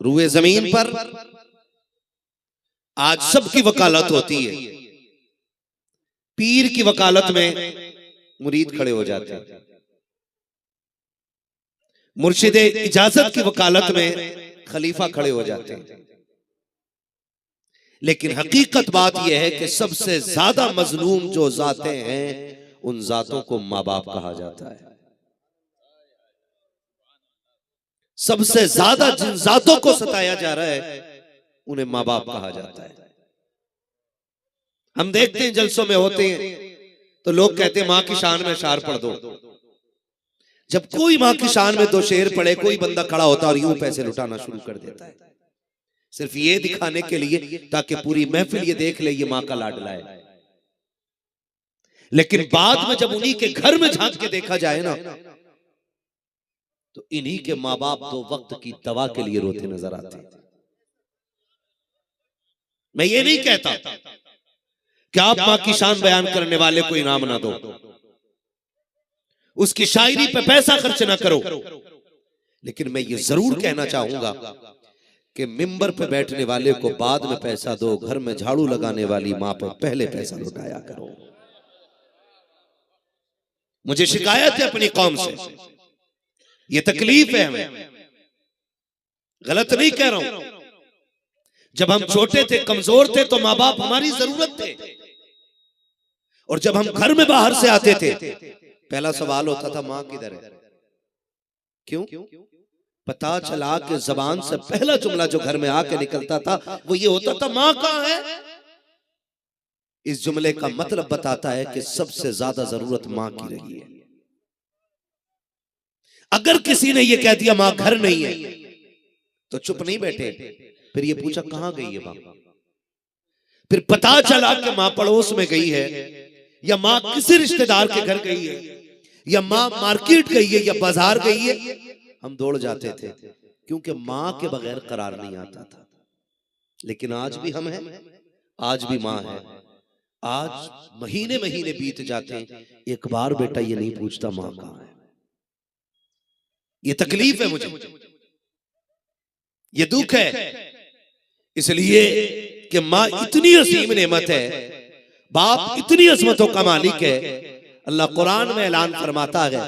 रूए जमीन पर आज सबकी वकालत होती है। पीर की वकालत में मुरीद खड़े हो जाते हैं, मुर्शिदे इजाजत की वकालत में खलीफा खड़े हो जाते हैं। लेकिन हकीकत बात यह है कि सबसे ज्यादा मजलूम जो जाते हैं उन जातों को माँ बाप कहा जाता है। सबसे ज्यादा जिन जातों को सताया जा रहा है उन्हें माँ बाप कहा जाता है। हम देखते हैं जलसों में होते हैं तो लोग कहते हैं मां की शान में शार पढ़ दो। जब कोई मां की शान में दो शेर पढ़े, कोई बंदा खड़ा होता है और यूं पैसे लुटाना शुरू कर देता है, सिर्फ ये दिखाने के लिए ताकि पूरी महफिल ये देख ले ये मां का लाडला है। लेकिन बाद में जब उन्हीं के घर में झांक के देखा जाए ना तो इन्हीं के माँ बाप दो वक्त की दवा के लिए रोते नजर आते हैं। मैं ये नहीं कहता कि आप मां की शान बयान करने वाले को इनाम ना दो, उसकी शायरी पे पैसा खर्च ना करो, लेकिन मैं ये जरूर कहना चाहूंगा कि मिंबर पे बैठने वाले को बाद में पैसा दो, घर में झाड़ू लगाने वाली मां पर पहले पैसा लुटाया करो। मुझे शिकायत है अपनी कौम से, ये तकलीफ है हमें, गलत नहीं कह रहा हूं। जब हम छोटे थे, कमजोर थे तो माँ बाप हमारी जरूरत थे, और जब हम घर में बाहर से आते थे पहला सवाल होता था मां किधर है। क्यों? पता चला कि जबान से पहला जुमला जो घर में आके निकलता था वो ये होता था मां कहां है। इस जुमले का मतलब बताता है कि सबसे ज्यादा जरूरत मां की रही है। अगर किसी ने ये कह दिया मां घर नहीं है तो चुप नहीं बैठे, फिर ये पूछा कहां गई है मां। फिर पता चला कि मां पड़ोस में गई है, या मां किसी रिश्तेदार के घर गई है, या मां मार्केट गई है, या बाजार गई है, हम दौड़ जाते थे क्योंकि मां के बगैर करार नहीं आता था। लेकिन आज भी हम हैं, आज भी मां है। आज महीने महीने बीत जाते हैं, एक बार बेटा ये नहीं पूछता मां कहां है। ये तकलीफ है मुझे, ये दुख है, इसलिए कि मां इतनी असीम नेमत है, बाप इतनी अजमतों का मालिक है। अल्लाह कुरान में ऐलान फरमाता है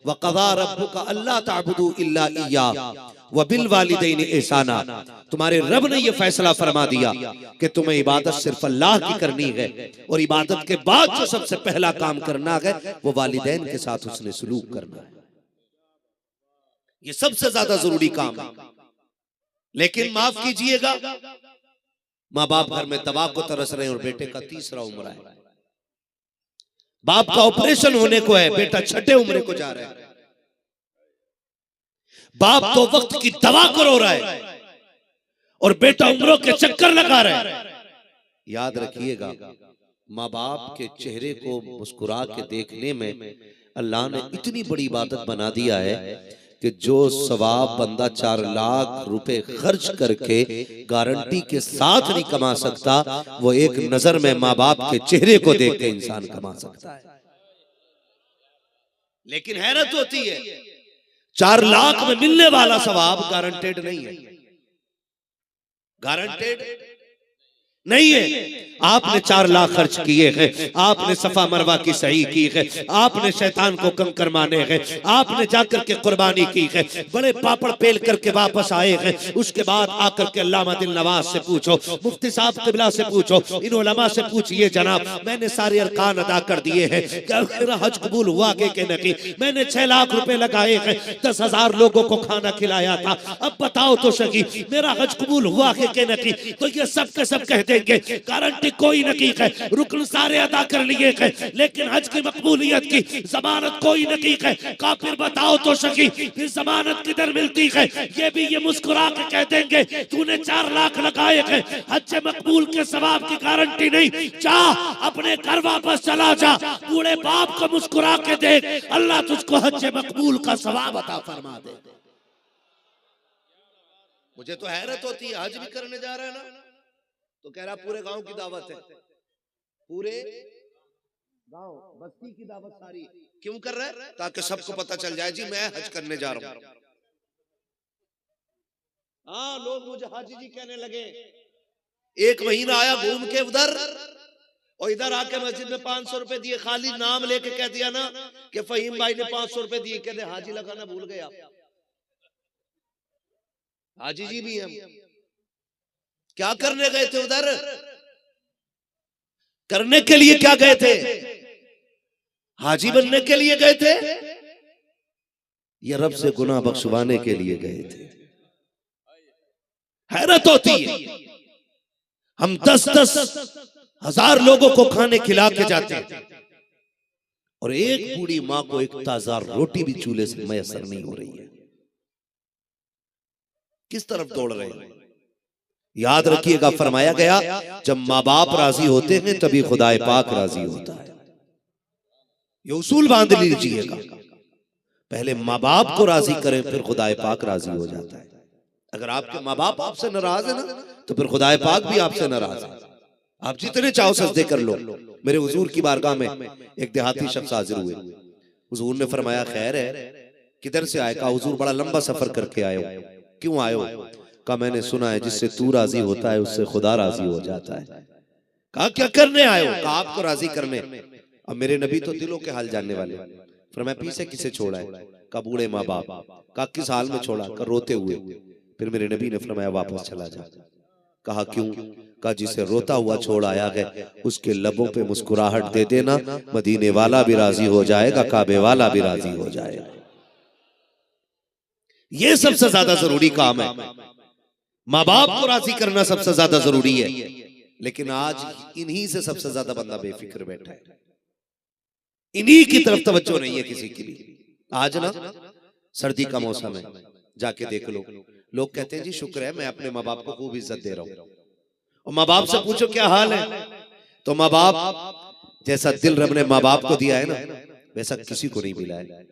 वक़ज़ा रब्बुका अल्ला ताबुदू इल्ला इय्याह व बिल वालिदैनि ihसाना। तुम्हारे रब ने यह फैसला फरमा दिया कि तुम्हें इबादत सिर्फ अल्लाह की करनी है, और इबादत के बाद जो सबसे पहला काम करना है वो वालिदैन के साथ उसने सलूक करना है। ये सबसे ज्यादा जरूरी काम है। लेकिन माफ कीजिएगा, माँ बाप घर में दवा को तरस रहे हैं और बेटे का तीसरा उम्र है, बाप का ऑपरेशन होने को है, बेटा छठे उम्र को जा रहा है, बाप तो वक्त की दवा को रो रहा है और बेटा उम्रों के चक्कर लगा रहा है। याद रखिएगा, माँ बाप के चेहरे को मुस्कुरा के देखने में अल्लाह ने इतनी बड़ी इबादत बना दिया है कि जो सवाब बंदा 4 लाख रुपए खर्च करके गारंटी के साथ नहीं कमा सकता, वो एक नजर में माँ बाप के चेहरे को देख के इंसान कमा सकता है। लेकिन हैरत होती है 4 लाख में मिलने वाला सवाब गारंटेड नहीं है, गारंटेड नहीं है। आपने 4 लाख खर्च किए हैं, आपने सफा मरवा की सही की है, आपने शैतान को कंकर माने हैं, आपने जाकर के कुर्बानी की है, बड़े पापड़ पेल करके वापस आए हैं। उसके बाद आकर के अल्लामा दिल नवाज से पूछो, मुफ्ती साहब किबला से पूछो, इन उलमा से पूछिए जनाब मैंने सारे अरकान अदा कर दिए हैं, क्या मेरा हज कबूल हुआ के नहीं। मैंने 6 लाख रुपए लगाए हैं, 10,000 लोगों को खाना खिलाया था, अब बताओ तो सही मेरा हज कबूल हुआ के नहीं। तो ये सब के सब कह देंगे गारंटी कोई नहीं है, रुकन सारे अदा कर लिए हैं, लेकिन हज की मकबूलियत की जमानत कोई नहीं है। काफिर बताओ तो सही फिर जमानत किधर मिलती है। ये भी ये मुस्कुरा के कह देंगे तूने 4 लाख लगाए हैं, हज मकबूल के सवाब की गारंटी नहीं, जा अपने घर वापस चला जा, बूढ़े बाप को मुस्कुरा के देख, अल्लाह तुझको हज मकबूल का सवाब अता फरमा दे। मुझे तो हैरत होती है, हज भी करने जा रहा है ना तो कह रहा पूरे गांव की दावत है, पूरे गांव बस्ती की दावत सारी। क्यों कर रहा है? ताकि सबको पता चल जाए जी मैं हज करने जा रहा हूं। हाँ, लोग मुझे हाजी जी कहने लगे। एक महीना आया घूम के उधर, और इधर आके मस्जिद में 500 रुपए दिए, खाली नाम लेके कह दिया ना कि फहीम भाई ने 500 रुपए दिए, कहते हाजी लगाना भूल गया। हाजी जी भी हम क्या करने गए थे उधर? करने के लिए क्या गए थे? हाजी बनने के लिए गए थे या रब से गुनाह बख्शवाने के लिए गए थे? हैरत होती है, हम 10-10 हजार लोगों को खाने खिला के जाते हैं और एक बूढ़ी मां को एक ताजा रोटी भी चूल्हे से मैसर नहीं हो रही है। किस तरफ दौड़ रहे हैं? याद रखिएगा, फरमाया गया जब माँ बाप राजी होते हैं तभी खुदाए पाक राजी होता है। ये उसूल बांध लीजिएगा, पहले माँ बाप को राजी करें फिर खुदाए पाक राजी हो जाता है। अगर आपके माँ बाप आपसे नाराज है ना तो फिर खुदाए पाक भी आपसे नाराज है। आप जितने चाहो सजदे कर लो। मेरे हुजूर की बारगाह में एक देहाती शख्स हाजिर हुए। हुजूर ने फरमाया खैर है, किधर से आए? कहा हुजूर बड़ा लंबा सफर करके आए हो। क्यों आए हो? कहा मैंने सुना है जिससे तू राजी होता है उससे खुदा राजी हो जाता है। कहा क्या करने आए हो? कहा आपको राजी करने। अब मेरे नबी तो दिलों के हाल जानने वाले। फरमाया पीछे किसे छोड़ा है? कहा बूढ़े माँ बाप। कहा किस हाल में छोड़ा? कहा रोते हुए। फिर मेरे नबी ने फरमाया वापस चला जा। कहा क्यों? कहा जिसे रोता हुआ छोड़ आया है उसके लबों पे मुस्कुराहट दे देना, मदीने वाला भी राजी हो जाएगा, काबे वाला भी राजी हो जाएगा। ये सबसे ज्यादा जरूरी काम है, माँ बाप को राजी करना सबसे ज्यादा जरूरी है। लेकिन आज इन्हीं से सबसे ज्यादा बंदा बेफिक्र बैठा है, इन्हीं की तरफ तवज्जो नहीं है किसी की भी। आज ना सर्दी का मौसम है, जाके देख लो, लोग कहते हैं जी शुक्र है मैं अपने माँ बाप को खूब इज्जत दे रहा हूं। और माँ बाप से पूछो क्या हाल है, तो माँ बाप जैसा दिल रब ने माँ बाप को दिया है ना वैसा किसी को नहीं मिला है।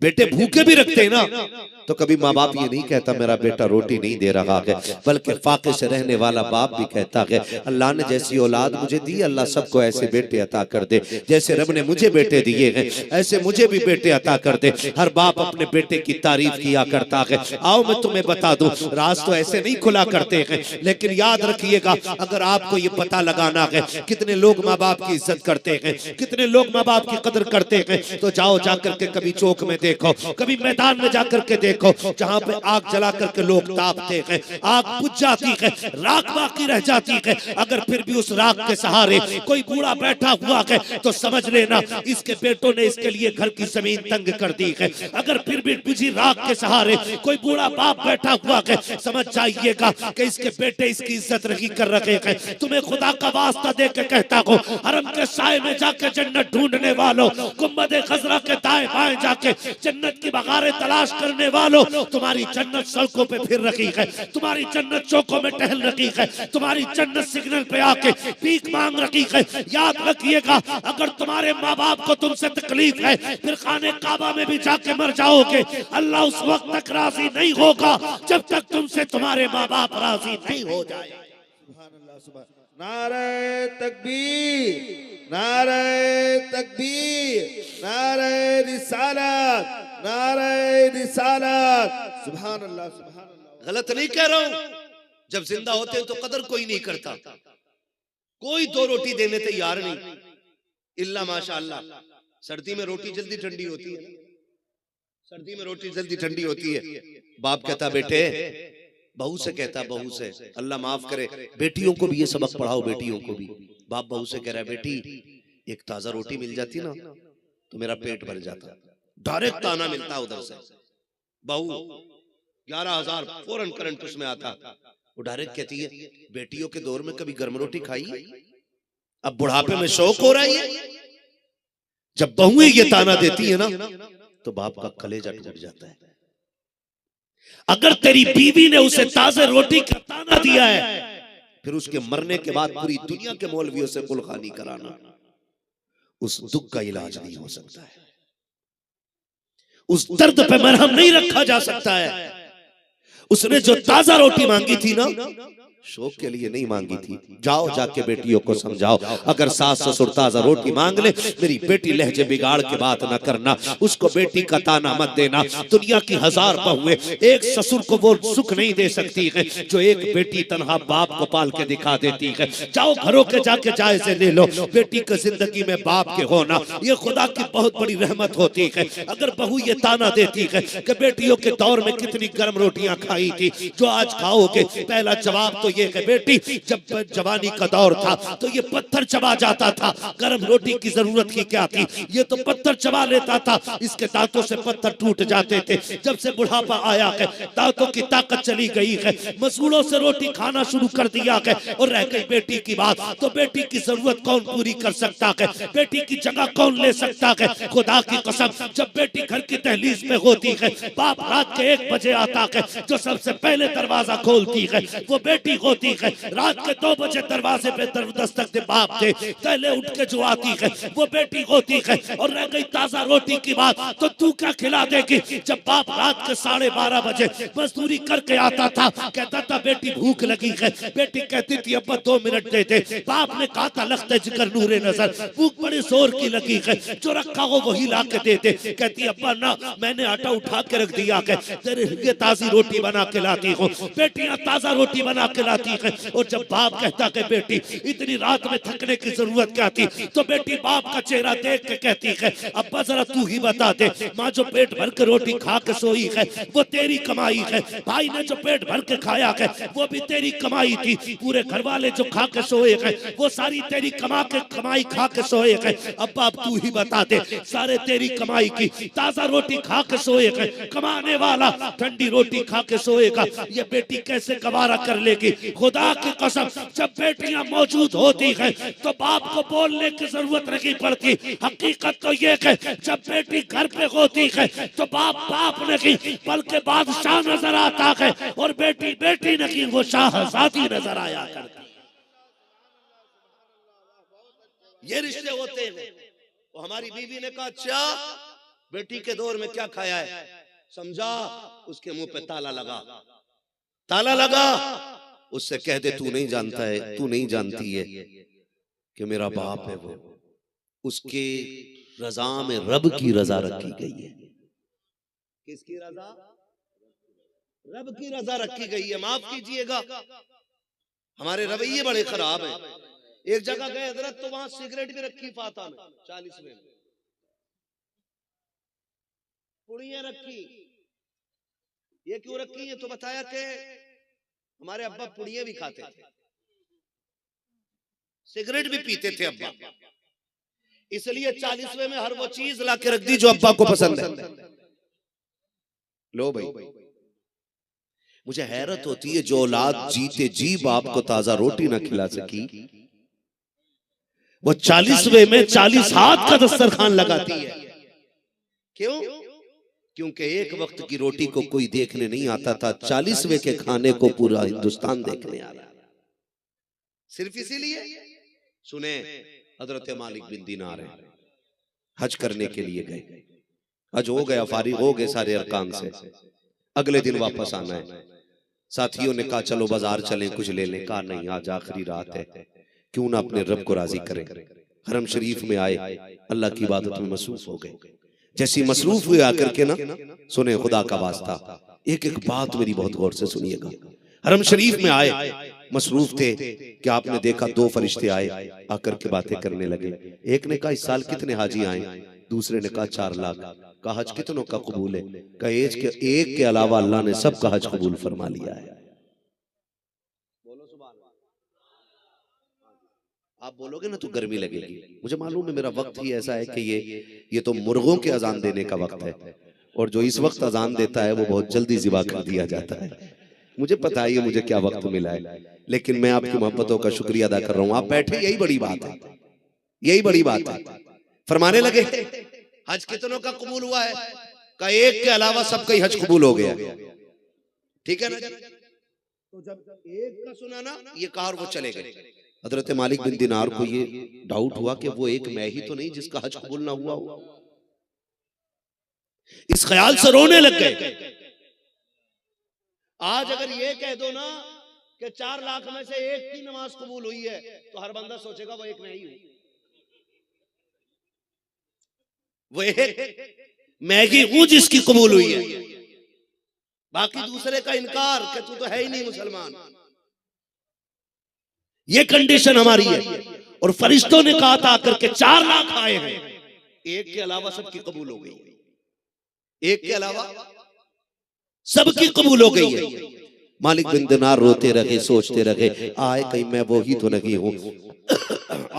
बेटे भूखे भी रखते हैं ना तो कभी माँ बाप ये नहीं कहता मेरा बेटा रोटी नहीं दे रहा है, बल्कि फाके से रहने वाला बाप भी कहता है अल्लाह ने जैसी औलाद मुझे दी अल्लाह सबको ऐसे बेटे अता कर दे, जैसे रब ने मुझे बेटे दिए हैं ऐसे मुझे भी बेटे अता कर दे। हर बाप अपने बेटे की तारीफ किया करता है। आओ मैं तुम्हें बता दूं, राज तो ऐसे नहीं खुला करते हैं, लेकिन याद रखिएगा अगर आपको ये पता लगाना है कितने लोग माँ बाप की इज्जत करते हैं, कितने लोग माँ बाप की कदर करते हैं, तो जाओ जाकर के कभी चौक में देखो, कभी मैदान में जाकर के देखो जहां पे आग जला करके लोग तापते हैं, आग बुझ जाती है, राख बाकी रह जाती है, अगर फिर भी उस राख के सहारे कोई बूढ़ा बैठा हुआ है तो समझ लेना इसके बेटों ने इसके लिए घर की जमीन तंग कर दी है। अगर फिर भी बुझी राख के सहारे कोई बूढ़ा बाप बैठा हुआ है समझ जाइएगा कि इसके बेटे इसकी इज्जत नहीं कर रखे हैं। तुम्हें खुदा का वास्ता दे के कहता हूं, हरम के साए में जाके जन्नत ढूंढने वालों, गुम्बद खजरा के दाएं बाएं जाके जन्नत की बगारें तलाश करने वालों, तुम्हारी जन्नत सड़कों पे फिर रखी है, तुम्हारी जन्नत चौकों में टहल रखी है, तुम्हारी जन्नत सिग्नल पे आके भीख मांग रखी है। याद रखिएगा अगर तुम्हारे माँ बाप को तुमसे तकलीफ है फिर खाने काबा में भी जाके मर जाओगे, अल्लाह उस वक्त तक राजी नहीं होगा जब तक तुमसे तुम्हारे माँ बाप राजी नहीं हो जाए। नारे तकबीर, नारे तकबीर, नारे रिसालत, नारे रिसालत। सुभान अल्लाह, सुभान अल्लाह। गलत नहीं कह रहा हूं, जब जिंदा होते हैं तो कदर कोई नहीं करता, कोई दो रोटी देने तैयार नहीं, इल्ला माशाअल्लाह। सर्दी में रोटी जल्दी ठंडी होती है, सर्दी में रोटी जल्दी ठंडी होती है। बाप कहता बेटे, बहू से कहता, बहू से, अल्लाह माफ करे बेटियों को भी ये सबक पढ़ाओ, बेटियों को भी। बाप बहू से कह रहा है बेटी एक ताजा रोटी मिल जाती ना तो मेरा पेट भर जाता। डायरेक्ट ताना मिलता उधर से, बहू 11,000 फौरन करंट उसमें आता। वो डायरेक्ट कहती है बेटियों के दौर में कभी गर्म रोटी खाई, अब बुढ़ापे में शौक हो रही है। जब बहुएं ये ताना देती है ना तो बाप का कलेजा टूट जाता है। अगर तेरी बीवी ने उसे ताजे रोटी का ताना दिया है फिर उसके मरने के बाद पूरी दुनिया के मौलवियों से कुलखानी कराना, उस दुख का इलाज नहीं हो सकता है, उस दर्द पे मरहम नहीं रखा जा सकता है। उसने जो ताजा रोटी मांगी थी ना शौक के लिए नहीं मांगी थी। जाओ जाके बेटियों को समझाओ, अगर सास ससुर ताजा रोटी मांग ले, मेरी बेटी लहजे बिगाड़ के बात ना करना, उसको बेटी का ताना मत देना। दुनिया की 1000 बहुएं एक ससुर को वो सुख नहीं दे सकती है जो एक बेटी तन्हा बाप को पाल के दिखा देती है। जाओ घरों के जाके जायजे ले लो, बेटी की जिंदगी में बाप के होना ये खुदा की बहुत बड़ी रहमत होती है। अगर बहू ये ताना देती है कि बेटियों के दौर में कितनी गर्म रोटियां खाई थी जो आज खाओगे, पहला जवाब तो ये है बेटी, जब जवानी का दौर था तो ये पत्थर चबा जाता था, गर्म रोटी की जरूरत ही क्या थी, ये तो पत्थर चबा लेता था, इसके दांतों से पत्थर टूट जाते थे। जब से बुढ़ापा आया है, दांतों की ताकत चली गई है, मसूड़ों से रोटी खाना शुरू कर दिया है, और रह गई बेटी की बात, तो बेटी की जरूरत कौन पूरी कर सकता है, बेटी की जगह कौन ले सकता है। खुदा की कसम, जब बेटी घर की दहलीज में होती है, बाप रात के 1 बजे आता है, जो सबसे पहले दरवाजा खोलती है वो बेटी होती है। रात के 2 बजे दरवाजे पे दस्तक दे बाप थे, पहले उठ के जो आती है वो बेटी होती है। और रह गई ताजा रोटी की बात, तो तू क्या खिला देगी। जब बाप रात के 12:30 बजे मजदूरी करके आता था, कहता था बेटी भूख लगी है, बेटी कहती थी अब्बा 2 मिनट दे दे, बाप ने कहा था लख्ते जिगर नूरे नजर, भूख बड़ी जोर की लगी है, जो रखा हो वही ला के दे दे। कहती अब्बा ना, मैंने आटा उठा के रख दिया है, तेरे लिए ताजी रोटी बना के लाती हूँ। बेटियां ताजा रोटी बना के लाती है। और जब बाप कहता कि बेटी इतनी रात में थकने की जरूरत क्या थी, तो बेटी बाप का चेहरा देख के कहती है अब्बा जरा तू ही बता दे, माँ जो पेट भर के रोटी खा के सोई है वो तेरी कमाई है, भाई ने जो पेट भर के खाया है वो भी तेरी कमाई थी, पूरे घर वाले जो खा के सोए हैं वो सारी तेरी कमाई खा के सोए हैं। अब्बा अब तू ही बता दे, सारे तेरी कमाई की, ताजा रोटी खा के सोए हैं, कमाने वाला ठंडी रोटी खा के सोएगा, ये बेटी कैसे गवारा कर लेगी। खुदा की कसम, जब बेटियां मौजूद होती हैं तो बाप को बोलने की जरूरत नहीं पड़ती। हकीकत तो ये है, जब बेटी घर पे होती है तो बाप नहीं बल्कि बादशाह नजर आता है, और बेटी बेटी नहीं वो शाहजादी नजर आया करती। ये रिश्ते होते हैं। तो हमारी बीवी ने कहा अच्छा बेटी के दौर में क्या खाया है, समझा, उसके मुंह पे ताला लगा, उससे कह दे तू नहीं जानता है, तू नहीं जानती है कि मेरा बाप है वो, उसके रजा में रब की रजा रखी गई है। किसकी रजा? रब की रजा रखी गई है। माफ कीजिएगा, हमारे रवैये बड़े खराब हैं। एक जगह गए हजरत, तो वहां सिगरेट भी रखी, फाता में 40वें में पुड़ियां रखी। ये क्यों रखी है, तो बताया कि हमारे अब्बा पुड़ियां भी खाते थे, सिगरेट भी पीते थे अब्बा, इसलिए 40वें में हर वो चीज ला के रख दी जो अब्बा को पसंद है। लो भाई, मुझे हैरत होती है जो औलाद जीते जी बाप को ताजा रोटी ना खिला सकी, वो 40वें में 40 हाथ का दस्तरखान लगाती है। क्यों? क्योंकि एक वक्त की रोटी को कोई देखने नहीं आता था, 40वें के खाने को पूरा हिंदुस्तान देखने आ रहा। सिर्फ इसीलिए सुने, हजरत मालिक बिन दीनार हज करने के लिए गए, हज हो गया, फारिग हो गए सारे अरकान से, अगले दिन वापस आना है। साथियों ने कहा चलो बाजार चलें कुछ ले लें, कहा नहीं आज आखिरी रात है, क्यों ना अपने रब को राजी करें। हरम शरीफ में आए, अल्लाह की इबादत में मसरूफ हो गए। जैसी मसरूफ हुए आकर के ना, सुने खुदा का वास्ता, एक एक बात मेरी बहुत गौर से सुनिएगा। हरम शरीफ में आए, मसरूफ थे कि आपने देखा 2 फरिश्ते आए, आकर के बातें करने लगे। एक ने कहा इस साल कितने हाजी आए, दूसरे ने कहा 4 लाख। कहा हज कितनों का कबूल है, कहा एक के अलावा अल्लाह ने सबका हज कबूल फरमा लिया है। बोलो सुभान अल्लाह। आप बोलोगे ना तो गर्मी लगेगी, मुझे मालूम है मेरा वक्त ही ऐसा है कि ये तो मुर्गों के अजान देने का वक्त है, और जो इस वक्त अजान देता है वो बहुत जल्दी जिबा कर दिया जाता है। मुझे पता है मुझे क्या वक्त मिला है, लेकिन मैं आपकी मोहब्बतों का शुक्रिया अदा कर रहा हूं। आप बैठे, यही बड़ी बात है, यही बड़ी बात है। फरमाने लगे हज कितनों का कबूल हुआ है, का एक के अलावा सबका ही हज कबूल हो गया। ठीक है ना? तो जब एक का सुना ना ये कहा और वो चले गए। हजरत मालिक बिन दीनार को ये डाउट हुआ कि वो एक मैं ही तो नहीं जिसका हज कबूल ना हुआ हो। इस ख्याल से रोने लग गए। आज अगर ये कह दो ना कि 4 लाख में से एक की नमाज कबूल हुई है, तो हर बंदा सोचेगा वो एक मैं ही हूं, वो एक मैं ही हूं जिसकी कबूल हुई है, बाकी दूसरे का इनकार कि तू तो है ही नहीं मुसलमान। ये कंडीशन हमारी है। और फरिश्तों ने कहा था आकर के 4 लाख आए हैं, एक के अलावा सबकी कबूल हो गई, एक के अलावा सबकी कबूल हो गई है। मालिक बिन दिनार रोते रहे, सोचते रहे, आए कहीं मैं वो ही तो नहीं हूं।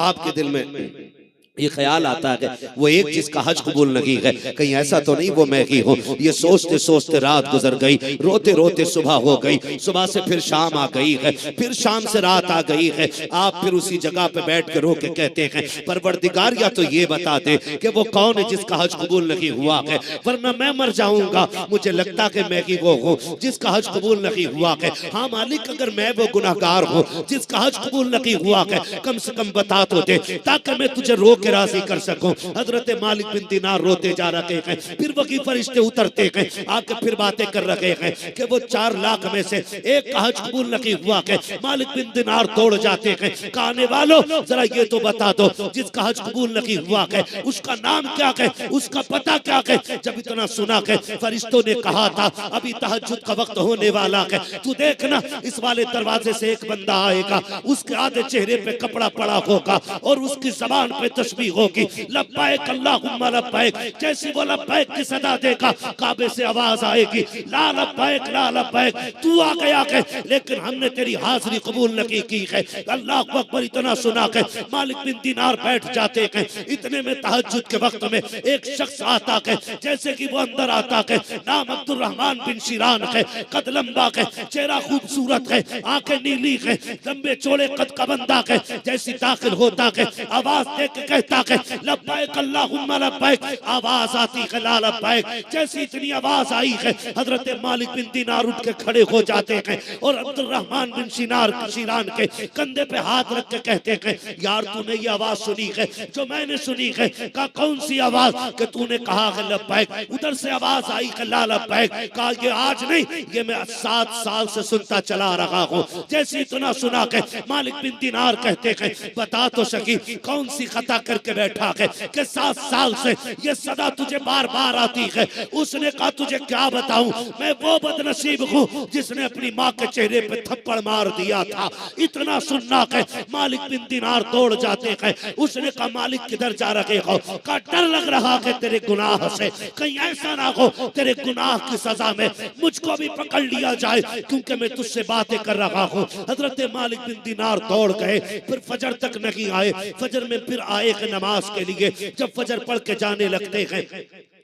आपके दिल में ये ख्याल आता है वो एक जिसका हज कबूल नहीं है, कहीं ऐसा तो नहीं वो मैं ही हूं। ये सोचते सोचते रात गुजर गई, रोते रोते सुबह हो गई, सुबह से फिर शाम आ गई है, फिर शाम से रात आ गई है। आप फिर उसी जगह पे बैठ के रो के कहते हैं परवरदिगार या तो ये बता दे कि वो कौन है जिसका हज कबूल नहीं हुआ है, वरना मैं मर जाऊंगा। मुझे लगता कि मैं ही वो हूँ जिसका हज कबूल नहीं हुआ है। हाँ मालिक, अगर मैं वो गुनाहगार हूँ जिसका हज कबूल नहीं हुआ है, कम से कम बता तो दे ताकि मैं तुझे रो के राजी कर सकूं। हजरत मालिक बिन दिनार रोते जा रहे हैं, फिर वही फरिश्ते उतरते हैं, आके फिर बातें कर रहे हैं कि वो 4 लाख में से एक का हज कबूल नहीं हुआ है। मालिक बिन दिनार तोड़ जाते हैं, कहने वालों जरा ये तो बता दो जिसका हज कबूल नहीं हुआ है उसका नाम क्या है, उसका पता क्या है। जब इतना सुना है, फरिश्तों ने कहा था अभी तहज्जुद का वक्त होने वाला है, तू देखना इस वाले दरवाजे से एक बंदा आएगा, उसके आधे चेहरे पे कपड़ा पड़ा होगा और उसकी जबान पे तस्बीह होगी लब्बैक अल्लाहुम्मा लब्बैक। जैसी वो लब्बैक की सदा देगा, काबे से आवाज आएगी ला लब्बैक ला लब्बैक, तू आ गया है लेकिन हमने तेरी हाजिरी कबूल नहीं की है। अल्लाह अकबर इतना सुना है, मालिक बिन दिनार बैठ जाते हैं। इतने में तहज्जुद के वक्त में एक शख्स आता है, जैसे कि वो अंदर आता है, नाम अब्दुल रहमान बिन शिरान है, कद लंबा है, चेहरा खूबसूरत है, आंखें नीली है, लंबे चौड़े कद का बंदा है। जैसी दाखिल होता है, आवाज दे के कहता है लब्बैक अल्लाहुम्मा लब्बैक, आवाज आती है ला लब्बैक। जैसी इतनी आवाज आई है, हजरत मालिक बिन दिनार उठ के खड़े हो जाते हैं और अब्दुल रहमान बिन शिरान के कंधे पे हाथ रख के कहते हैं यार तूने ये आवाज सुनी है जो मैंने सुनी है? कहा कौन सी आवाज? कि तूने कहा है लब्बैक, उधर से आवाज आई है ला लब्बैक। कहा ये आज नहीं, ये मैं 7 साल से सुनता चला रहा हूँ। जैसे इतना सुना के मालिक बिन दिनार कहते हैं बता तो सकी कौन सी खता करके बैठा है कि 7 साल से ये सदा तुझे बार बार आती है। उसने कहा तुझे क्या बताऊं, मैं वो बदनसीब हूँ जिसने अपनी माँ के चेहरे पे थप्पड़ मार दिया था। इतना सुनना है मालिक बिन दिनार दौड़ जाते हैं। उसने कहा मालिक किधर जा रहे हो? का डर लग रहा है तेरे गुनाह से, कहीं ऐसा ना हो तेरे गुनाह की सजा में मुझको भी पकड़ लिया जाए, क्योंकि मैं तुझसे बातें कर रहा हूँ। हजरत मालिक बिन दिनार दौड़ गए, फिर फजर तक नहीं आए। फजर में फिर आए नमाज के लिए। जब फजर पढ़ के जाने लगते हैं,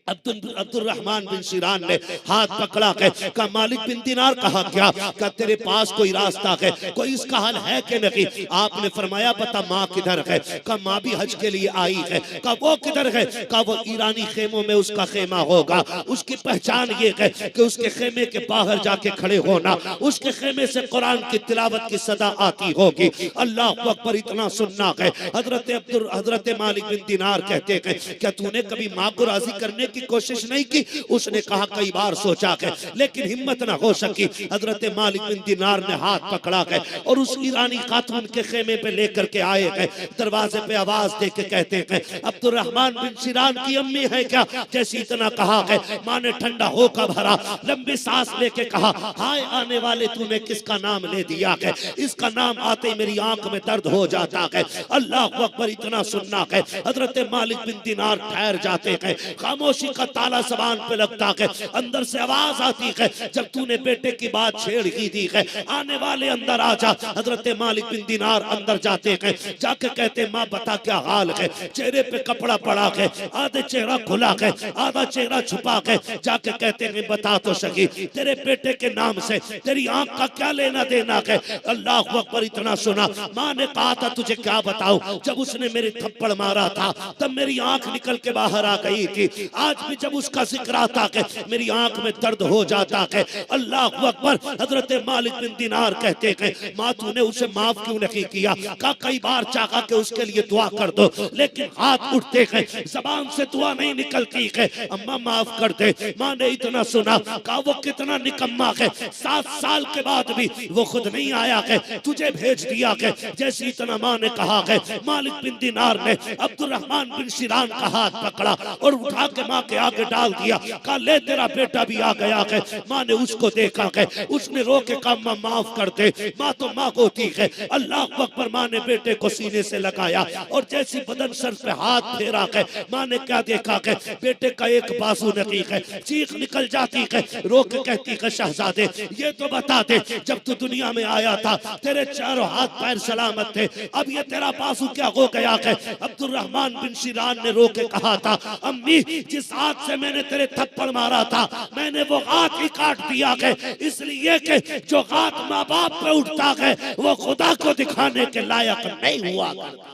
अब्दुल रहमान बिन शिरान ने हाथ पकड़ा है, कहा मालिक बिन दिनार कहा क्या? क्या तेरे पास कोई रास्ता है, कोई इसका हल है कि नहीं? आपने फरमाया बता माँ किधर है? कहा माँ भी हज के लिए आई है। कहा वो किधर है? कहा वो ईरानी खेमों में उसका खेमा होगा। उसकी पहचान ये है कि उसके खेमे के बाहर जाके खड़े होना, उसके खेमे से कुरान की तिलावत की सदा आती होगी। अल्लाह अकबर इतना सुनना है। हजरत मालिक बिन दिनार कहते हैं क्या तूने कभी माँ को राजी करने की कोशिश नहीं की? उसने कहा कई बार सोचा है लेकिन हिम्मत ना हो सकी। हजरत मालिक बिन दिनार ने हाथ पकड़ा है और उस ईरानी खातून के खेमे पे लेकर के आए हैं। दरवाजे पे आवाज दे के कहते हैं अब्दुल रहमान बिन शिरान की अम्मी है क्या? जैसी इतना कहा है, माँ ने ठंडा होकर भरा, लंबी सांस लेके कहा हाय आने वाले तूने किसका नाम ले दिया है? इसका नाम आते ही मेरी आंख में दर्द हो जाता है। अल्लाह अकबर इतना सुनना है। हजरत मालिक बिन दिनार ठहर जाते हैं। खामोशी का ताला जबान पे लगता है। अंदर से आवाज आती है जब तूने बेटे की बात छेड़ ही दी है, आने वाले अंदर आ जा। हजरत मालिक बिन दिनार अंदर जाते हैं, जाके कहते माँ बता क्या हाल है? चेहरे पे कपड़ा पड़ा है, आधे चेहरा खुला है, आधा चेहरा छुपा है। जाके कहते हैं बता तो सही तेरे बेटे के नाम से तेरी आंख का क्या लेना देना है? अल्लाह अकबर इतना सुना। माँ ने कहा था तुझे क्या बताऊं, जब उसने मेरे थप्पड़ मारा था तब मेरी आंख निकल के बाहर आ गई थी। आज आज भी जब उसका जिक्र आता है मेरी आंख में दर्द हो जाता है। अल्लाह अकबर। हजरत मालिक बिन दिनार कहते हैं माँ तूने उसे माफ क्यों नहीं किया? कहा कई बार चाहा कि उसके लिए दुआ कर दो लेकिन हाथ उठते हैं, जबान से दुआ नहीं निकलती है। अम्मा माफ कर दे। माँ ने इतना सुना, कहा वो कितना निकम्मा है, 7 साल के बाद भी वो खुद नहीं आया है, तुझे भेज दिया है। जैसे इतना माँ ने कहा है, मालिक बिन दिनार ने अब्दुर्रहमान बिन शिरान का हाथ पकड़ा और उठा के माँ के आगे डाल दिया। कहा ले तेरा बेटा भी आ गया है। माँ ने उसको देखा है, उसने रो के कहा माँ माफ कर दे। माँ तो माँ होती है। अल्लाह अकबर। माँ ने बेटे को सीने से लगाया और जैसी बदन सर पे हाथ फेरा है, माँ ने क्या देखा है, बेटे का एक बाजू नहीं है। चीख निकल जाती है, रो के कहती है शहजादे ये तो बता दे जब तू दुनिया में आया था तेरे चारों हाथ पैर सलामत थे, अब ये तेरा बाजू क्या हो गया है? अब्दुर्रहमान बिन शिरान ने रो के कहा था अम्मी जिस हाथ से मैंने तेरे थप्पड़ मारा था मैंने वो हाथ ही काट दिया है, इसलिए कि जो हाथ माँ बाप पे उठता है वो खुदा को दिखाने के लायक नहीं हुआ करता।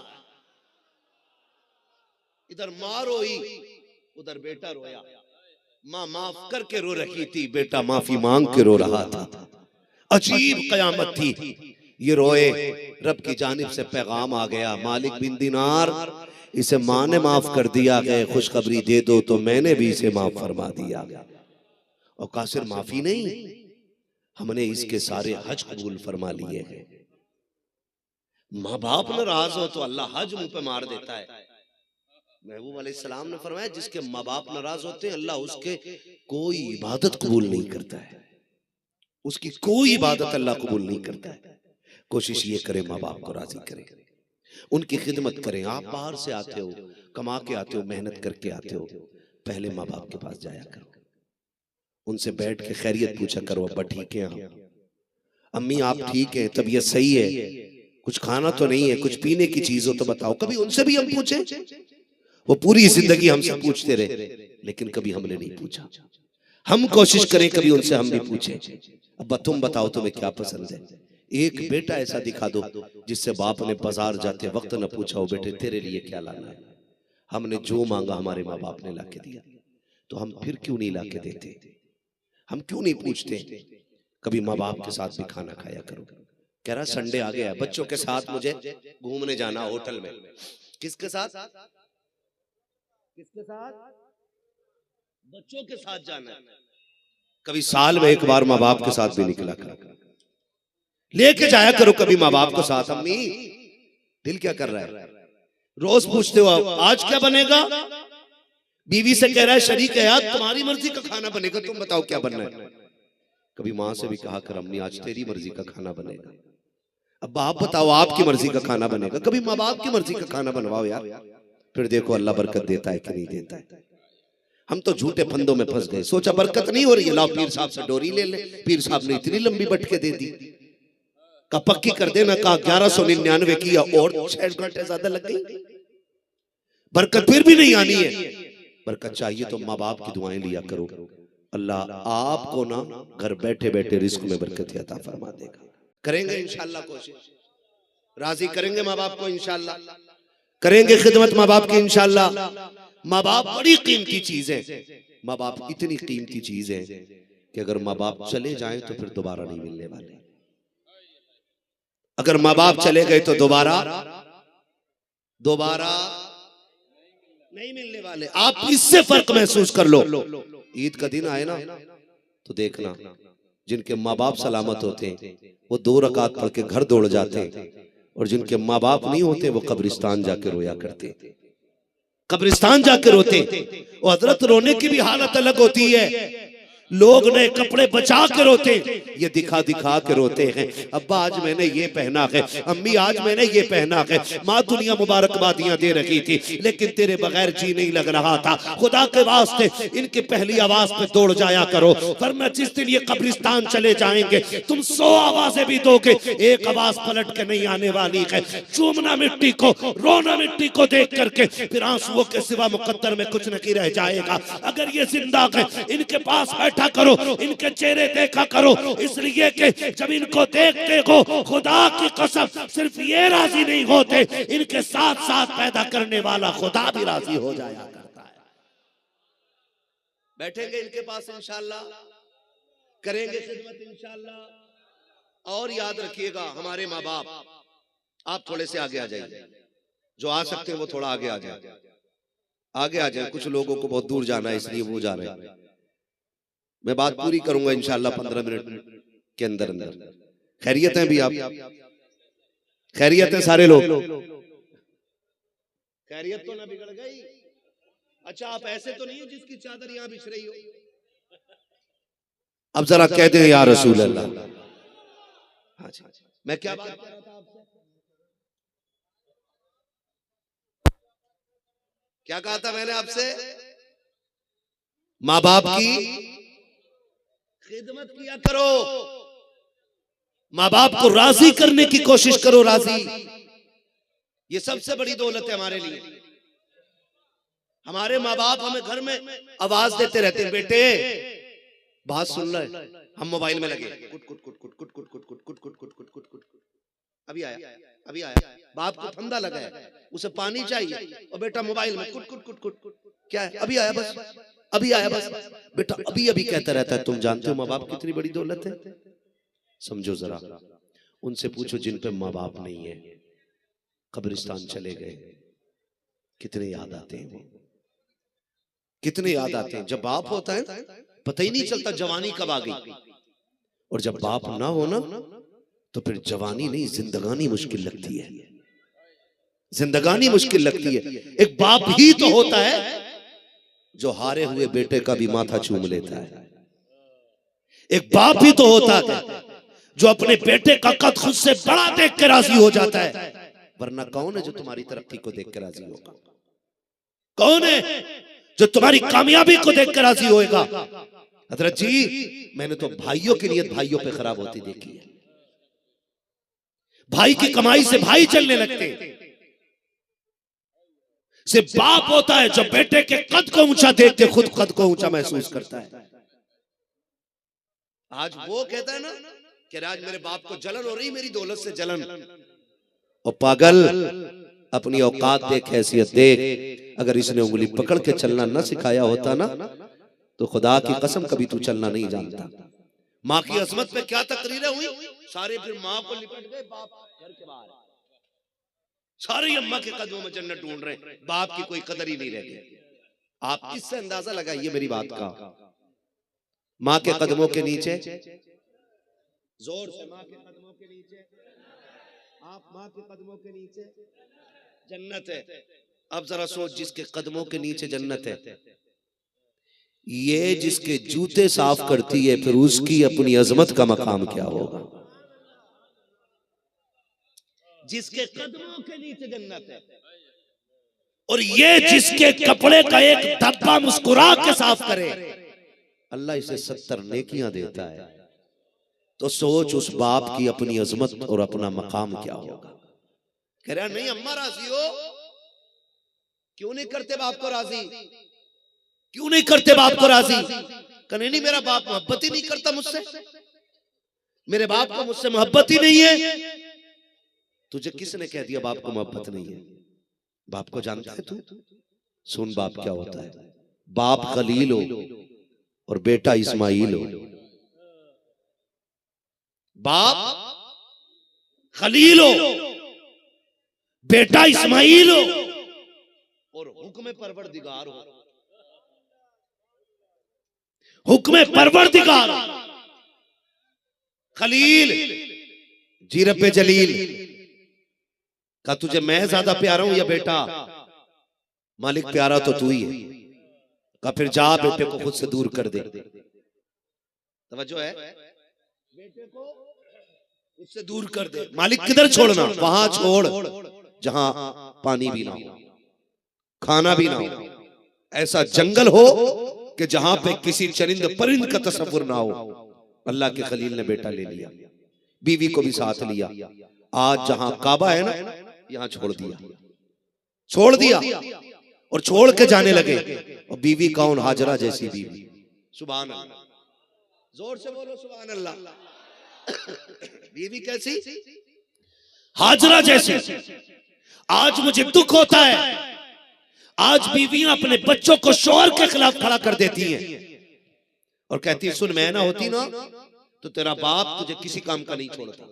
इधर माँ रोई उधर बेटा रोया। माँ माफ करके रो रही थी, बेटा माफी मांग के रो रहा था। अजीब कयामत थी। ये रोए, रब की जानिब से पैगाम आ गया, मालिक बिन दिनार इसे माँ ने माफ कर दिया है, खुशखबरी दे दो तो मैंने भी इसे माफ फरमा दिया। और कहा सिर्फ माफी नहीं, हमने इसके सारे हज कबूल फरमा लिए हैं। माँ बाप नाराज हो तो अल्लाह हज मुंह पे मार देता है। महबूब अलैहिस्सलाम ने फरमाया जिसके माँ बाप नाराज होते हैं अल्लाह उसके कोई इबादत कबूल नहीं करता है, उसकी कोई इबादत अल्लाह कबूल नहीं करता है। कोशिश ये करें माँ बाप को राजी करें, उनकी खिदमत करें। आप बाहर से आते हो, कमा के आते हो, मेहनत करके आते हो, पहले माँ बाप के पास जाया करो, उनसे बैठ के खैरियत पूछा करो, अब्बा ठीक है हम, अम्मी आप ठीक है, तबीयत सही है, कुछ खाना तो नहीं है, कुछ पीने की चीज हो तो बताओ। कभी उनसे भी हम पूछे? वो पूरी जिंदगी हमसे पूछते रहे लेकिन कभी हमने नहीं पूछा। हम कोशिश करें कभी उनसे हम भी पूछें, अब्बा तुम बताओ तुम्हें क्या पसंद है। एक बेटा ऐसा दिखा दो जिससे बाप ने बाजार जाते वक्त न पूछा हो बेटे तेरे लिए क्या लाना है। हमने जो मांगा हमारे माँ बाप ने लाके दिया, तो हम फिर क्यों नहीं लाके देते? हम क्यों नहीं पूछते? कभी माँ बाप के साथ भी खाना खाया करो। कह रहा संडे आ गया, बच्चों के साथ मुझे घूमने जाना होटल में। किसके साथ? किसके साथ? बच्चों के साथ जाना है। कभी साल में एक बार माँ बाप के साथ भी निकला करो, लेके जाया करो कभी माँ बाप के साथ। अम्मी दिल क्या कर रहा है? रोज पूछते हो आज क्या बनेगा? बीवी से कह रहा है शरीक है यार तुम्हारी मर्जी का खाना बनेगा, तुम बताओ क्या बनना है। कभी माँ से भी कहा कर अम्मी आज तेरी मर्जी का खाना बनेगा। अब आप बताओ आपकी मर्जी का खाना बनेगा। कभी माँ बाप की मर्जी का खाना बनवाओ यार, फिर देखो अल्लाह बरकत देता है कि नहीं देता है। हम तो झूठे फंदों में फंस गए, सोचा बरकत नहीं हो रही है, लाओ पीर साहब से डोरी ले ले। पीर साहब ने इतनी लंबी बटके दे दी, का पक्की कर देना, का 1199 की और 6 घंटे ज्यादा लग गई, बरकत फिर भी नहीं आनी है। बरकत चाहिए तो माँ बाप की दुआएं लिया करो, अल्लाह आपको ना घर बैठे बैठे रिस्क में बरकत अता फरमा देगा। करेंगे इंशाल्लाह कोशिश, राजी करेंगे माँ बाप को इंशाल्लाह, करेंगे खिदमत माँ बाप की इंशाल्लाह। माँ बाप बड़ी कीमती चीज है, माँ बाप इतनी कीमती चीज है कि अगर माँ बाप चले जाएं तो फिर दोबारा नहीं मिलने वाले। अगर माँ बाप चले गए तो दोबारा नहीं मिलने वाले। आप इससे फर्क महसूस कर लो। ईद का दिन आए ना तो देखना, जिनके माँ बाप सलामत होते हैं वो 2 रकात पढ़ के घर दौड़ जाते हैं, और जिनके माँ बाप नहीं होते वो कब्रिस्तान जाके रोया करते, कब्रिस्तान जाके रोते। और हजरत रोने की भी हालत अलग होती है। लोग नए कपड़े बचा के रोते, ये दिखा दिखा के रोते हैं। अब्बा आज मैंने ये पहना है, अम्मी आज मैंने ये पहना है। माँ दुनिया मुबारकबादियां दे रही थी लेकिन तेरे बगैर जी नहीं लग रहा था। खुदा के वास्ते इनकी पहली आवाज पे दौड़ जाया करो, वरना जिस दिन ये कब्रिस्तान चले जाएंगे तुम 100 आवाजें भी दोगे, एक आवाज पलट के नहीं आने वाली है। चूमना मिट्टी को, रोना मिट्टी को देख करके, फिर आंसुओं के सिवा मुकद्दर में कुछ नहीं रह जाएगा। अगर ये जिंदा है इनके पास बैठा करो, इनके चेहरे देखा करो, इसलिए कि जब इनको देखते हो खुदा की कसम सिर्फ ये राजी नहीं होते, इनके साथ साथ पैदा करने वाला खुदा भी राजी हो जाया करता है। बैठेंगे इनके पास इंशाअल्लाह, करेंगे खिदमत इंशाअल्लाह। और याद रखिएगा हमारे माँ बाप, आप थोड़े से आगे आ जाइए, जो आ सकते हैं वो थोड़ा आगे आ जाए, आगे आ जाए। कुछ लोगों को बहुत दूर जाना है इसलिए वो जा रहे हैं। मैं बात पूरी करूंगा इंशाअल्लाह 15 मिनट के अंदर अंदर। खैरियत है भी आप? खैरियत है सारे लोग? खैरियत तो ना बिगड़ गई? अच्छा आप ऐसे तो नहीं हो जिसकी चादर यहां बिछ रही हो? अब जरा कहते हैं या रसूल अल्लाह। हाँ जी, मैं क्या बात कर रहा था आपसे? क्या कहा था मैंने आपसे? माँ बाप की खिदमत किया करो, माँ बाप को राजी करने की कोशिश करो, राजी। ये सबसे बड़ी दौलत है हमारे लिए। हमारे माँ बाप हमें घर में आवाज देते रहते हैं, बेटे बात सुन ले, हम मोबाइल में लगे, कुट कुट कुट कुट कुट कुट कुट कुट कुट कुट कुट कुट कुट कुट। अभी आया, अभी आया। बाप को ठंडा लगा है, उसे पानी चाहिए, और बेटा मोबाइल में कुट कुट कुट कुट कुट। क्या है? अभी आया बस, अभी आया बस। बेटा अभी अभी कहता रहता है। तुम जानते हो माँ बाप कितनी बड़ी दौलत है? समझो जरा, उनसे पूछो जिन पे माँ बाप नहीं है, कब्रिस्तान चले गए, कितने याद आते हैं वो, कितने याद आते हैं। जब बाप होता है पता ही नहीं चलता जवानी कब आ गई, और जब बाप ना हो ना तो फिर जवानी नहीं जिंदगानी मुश्किल लगती है, जिंदगानी मुश्किल लगती है। एक बाप ही तो होता है जो हारे हुए बेटे का भी माथा चूम लेता है। एक बाप ही तो होता है जो अपने बेटे का कद खुद से बड़ा देख के राजी हो जाता है। वरना कौन है जो तुम्हारी तरक्की को देख कर राजी होगा? कौन है जो तुम्हारी कामयाबी को देख कर राजी होएगा? हजरत जी मैंने तो भाइयों की नियत भाइयों पे खराब होती देखी है। भाई की कमाई से भाई चलने लगते हैं। सिर्फ बाप होता है जो बेटे के कद को ऊंचा देख के खुद कद को ऊंचा महसूस करता है। आज वो कहता है ना कि आज मेरे बाप को जलन हो रही, मेरी दौलत से जलन। और पागल, अपनी औकात देख, हैसियत देख। अगर इसने उंगली पकड़ के चलना न सिखाया होता ना तो खुदा की कसम कभी तू चलना नहीं जानता। माँ की अजमत पे क्या तकरीरें हुई, सारे फिर माँ को लिपट गए, बाप घर के बाहर, सारे अम्मा के कदमों में जन्नत ढूंढ रहे, बाप की कोई कदर ही नहीं रह गई। आप इससे अंदाजा लगाइए मेरी बात का। माँ के कदमों के नीचे, जोर से, माँ के कदमों के नीचे, आप माँ के कदमों के नीचे जन्नत है। अब जरा सोच, जिसके कदमों के नीचे जन्नत है, ये जिसके जूते साफ करती है, फिर उसकी अपनी अजमत का मकाम क्या होगा? जिसके कदमों के नीचे जन्नत है, और ये जिसके कपड़े का एक धब्बा मुस्कुरा के साफ करे, अल्लाह इसे 70 नेकियां देता है। तो सोच उस बाप की अपनी अजमत और अपना मकाम क्या होगा? कह रहा नहीं अम्मा राजी हो, क्यों नहीं करते बाप को राजी? क्यों नहीं करते बाप को राजी? कहने नहीं मेरा बाप मोहब्बत ही नहीं करता मुझसे, मेरे बाप को मुझसे मोहब्बत ही नहीं है। तुझे किसने कह दिया बाप को मोहब्बत नहीं है? बाप को जानता है तू? सुन बाप क्या होता है। बाप खलील हो और बेटा इस्माइल हो। बाप खलील हो, बेटा इस्माइल हो, और हुक्म परवरदिगार हो। हुक्म परवरदिगार, खलील जी रब्बे जलील का तुझे मैं ज्यादा प्यारा हूं या बेटा? मालिक प्यारा तो तू ही है। का फिर जा बेटे को खुद से दूर कर दे। तवज्जो है, बेटे को उससे दूर कर दे। मालिक किधर छोड़ना? वहां छोड़ जहां पानी भी ना हो, खाना भी ना हो, ऐसा जंगल हो कि जहां पे किसी चरिंद परिंद का तस्वुर ना हो। अल्लाह के खलील ने बेटा ले लिया, बीवी को भी साथ लिया। आज जहां काबा है ना, यहां छोड़ दिया, छोड़ दिया, और छोड़ के जाने लगे। और बीवी कौन? हाजरा जैसी बीवी। सुभान अल्लाह, जोर से बोलो सुभान अल्लाह। बीवी कैसी? हाजरा जैसी। आज मुझे दुख होता है, आज बीवियां अपने बच्चों को शौहर के खिलाफ खड़ा कर देती हैं। और कहती है सुन, मैं ना होती ना तो तेरा बाप तुझे किसी काम का नहीं छोड़ता।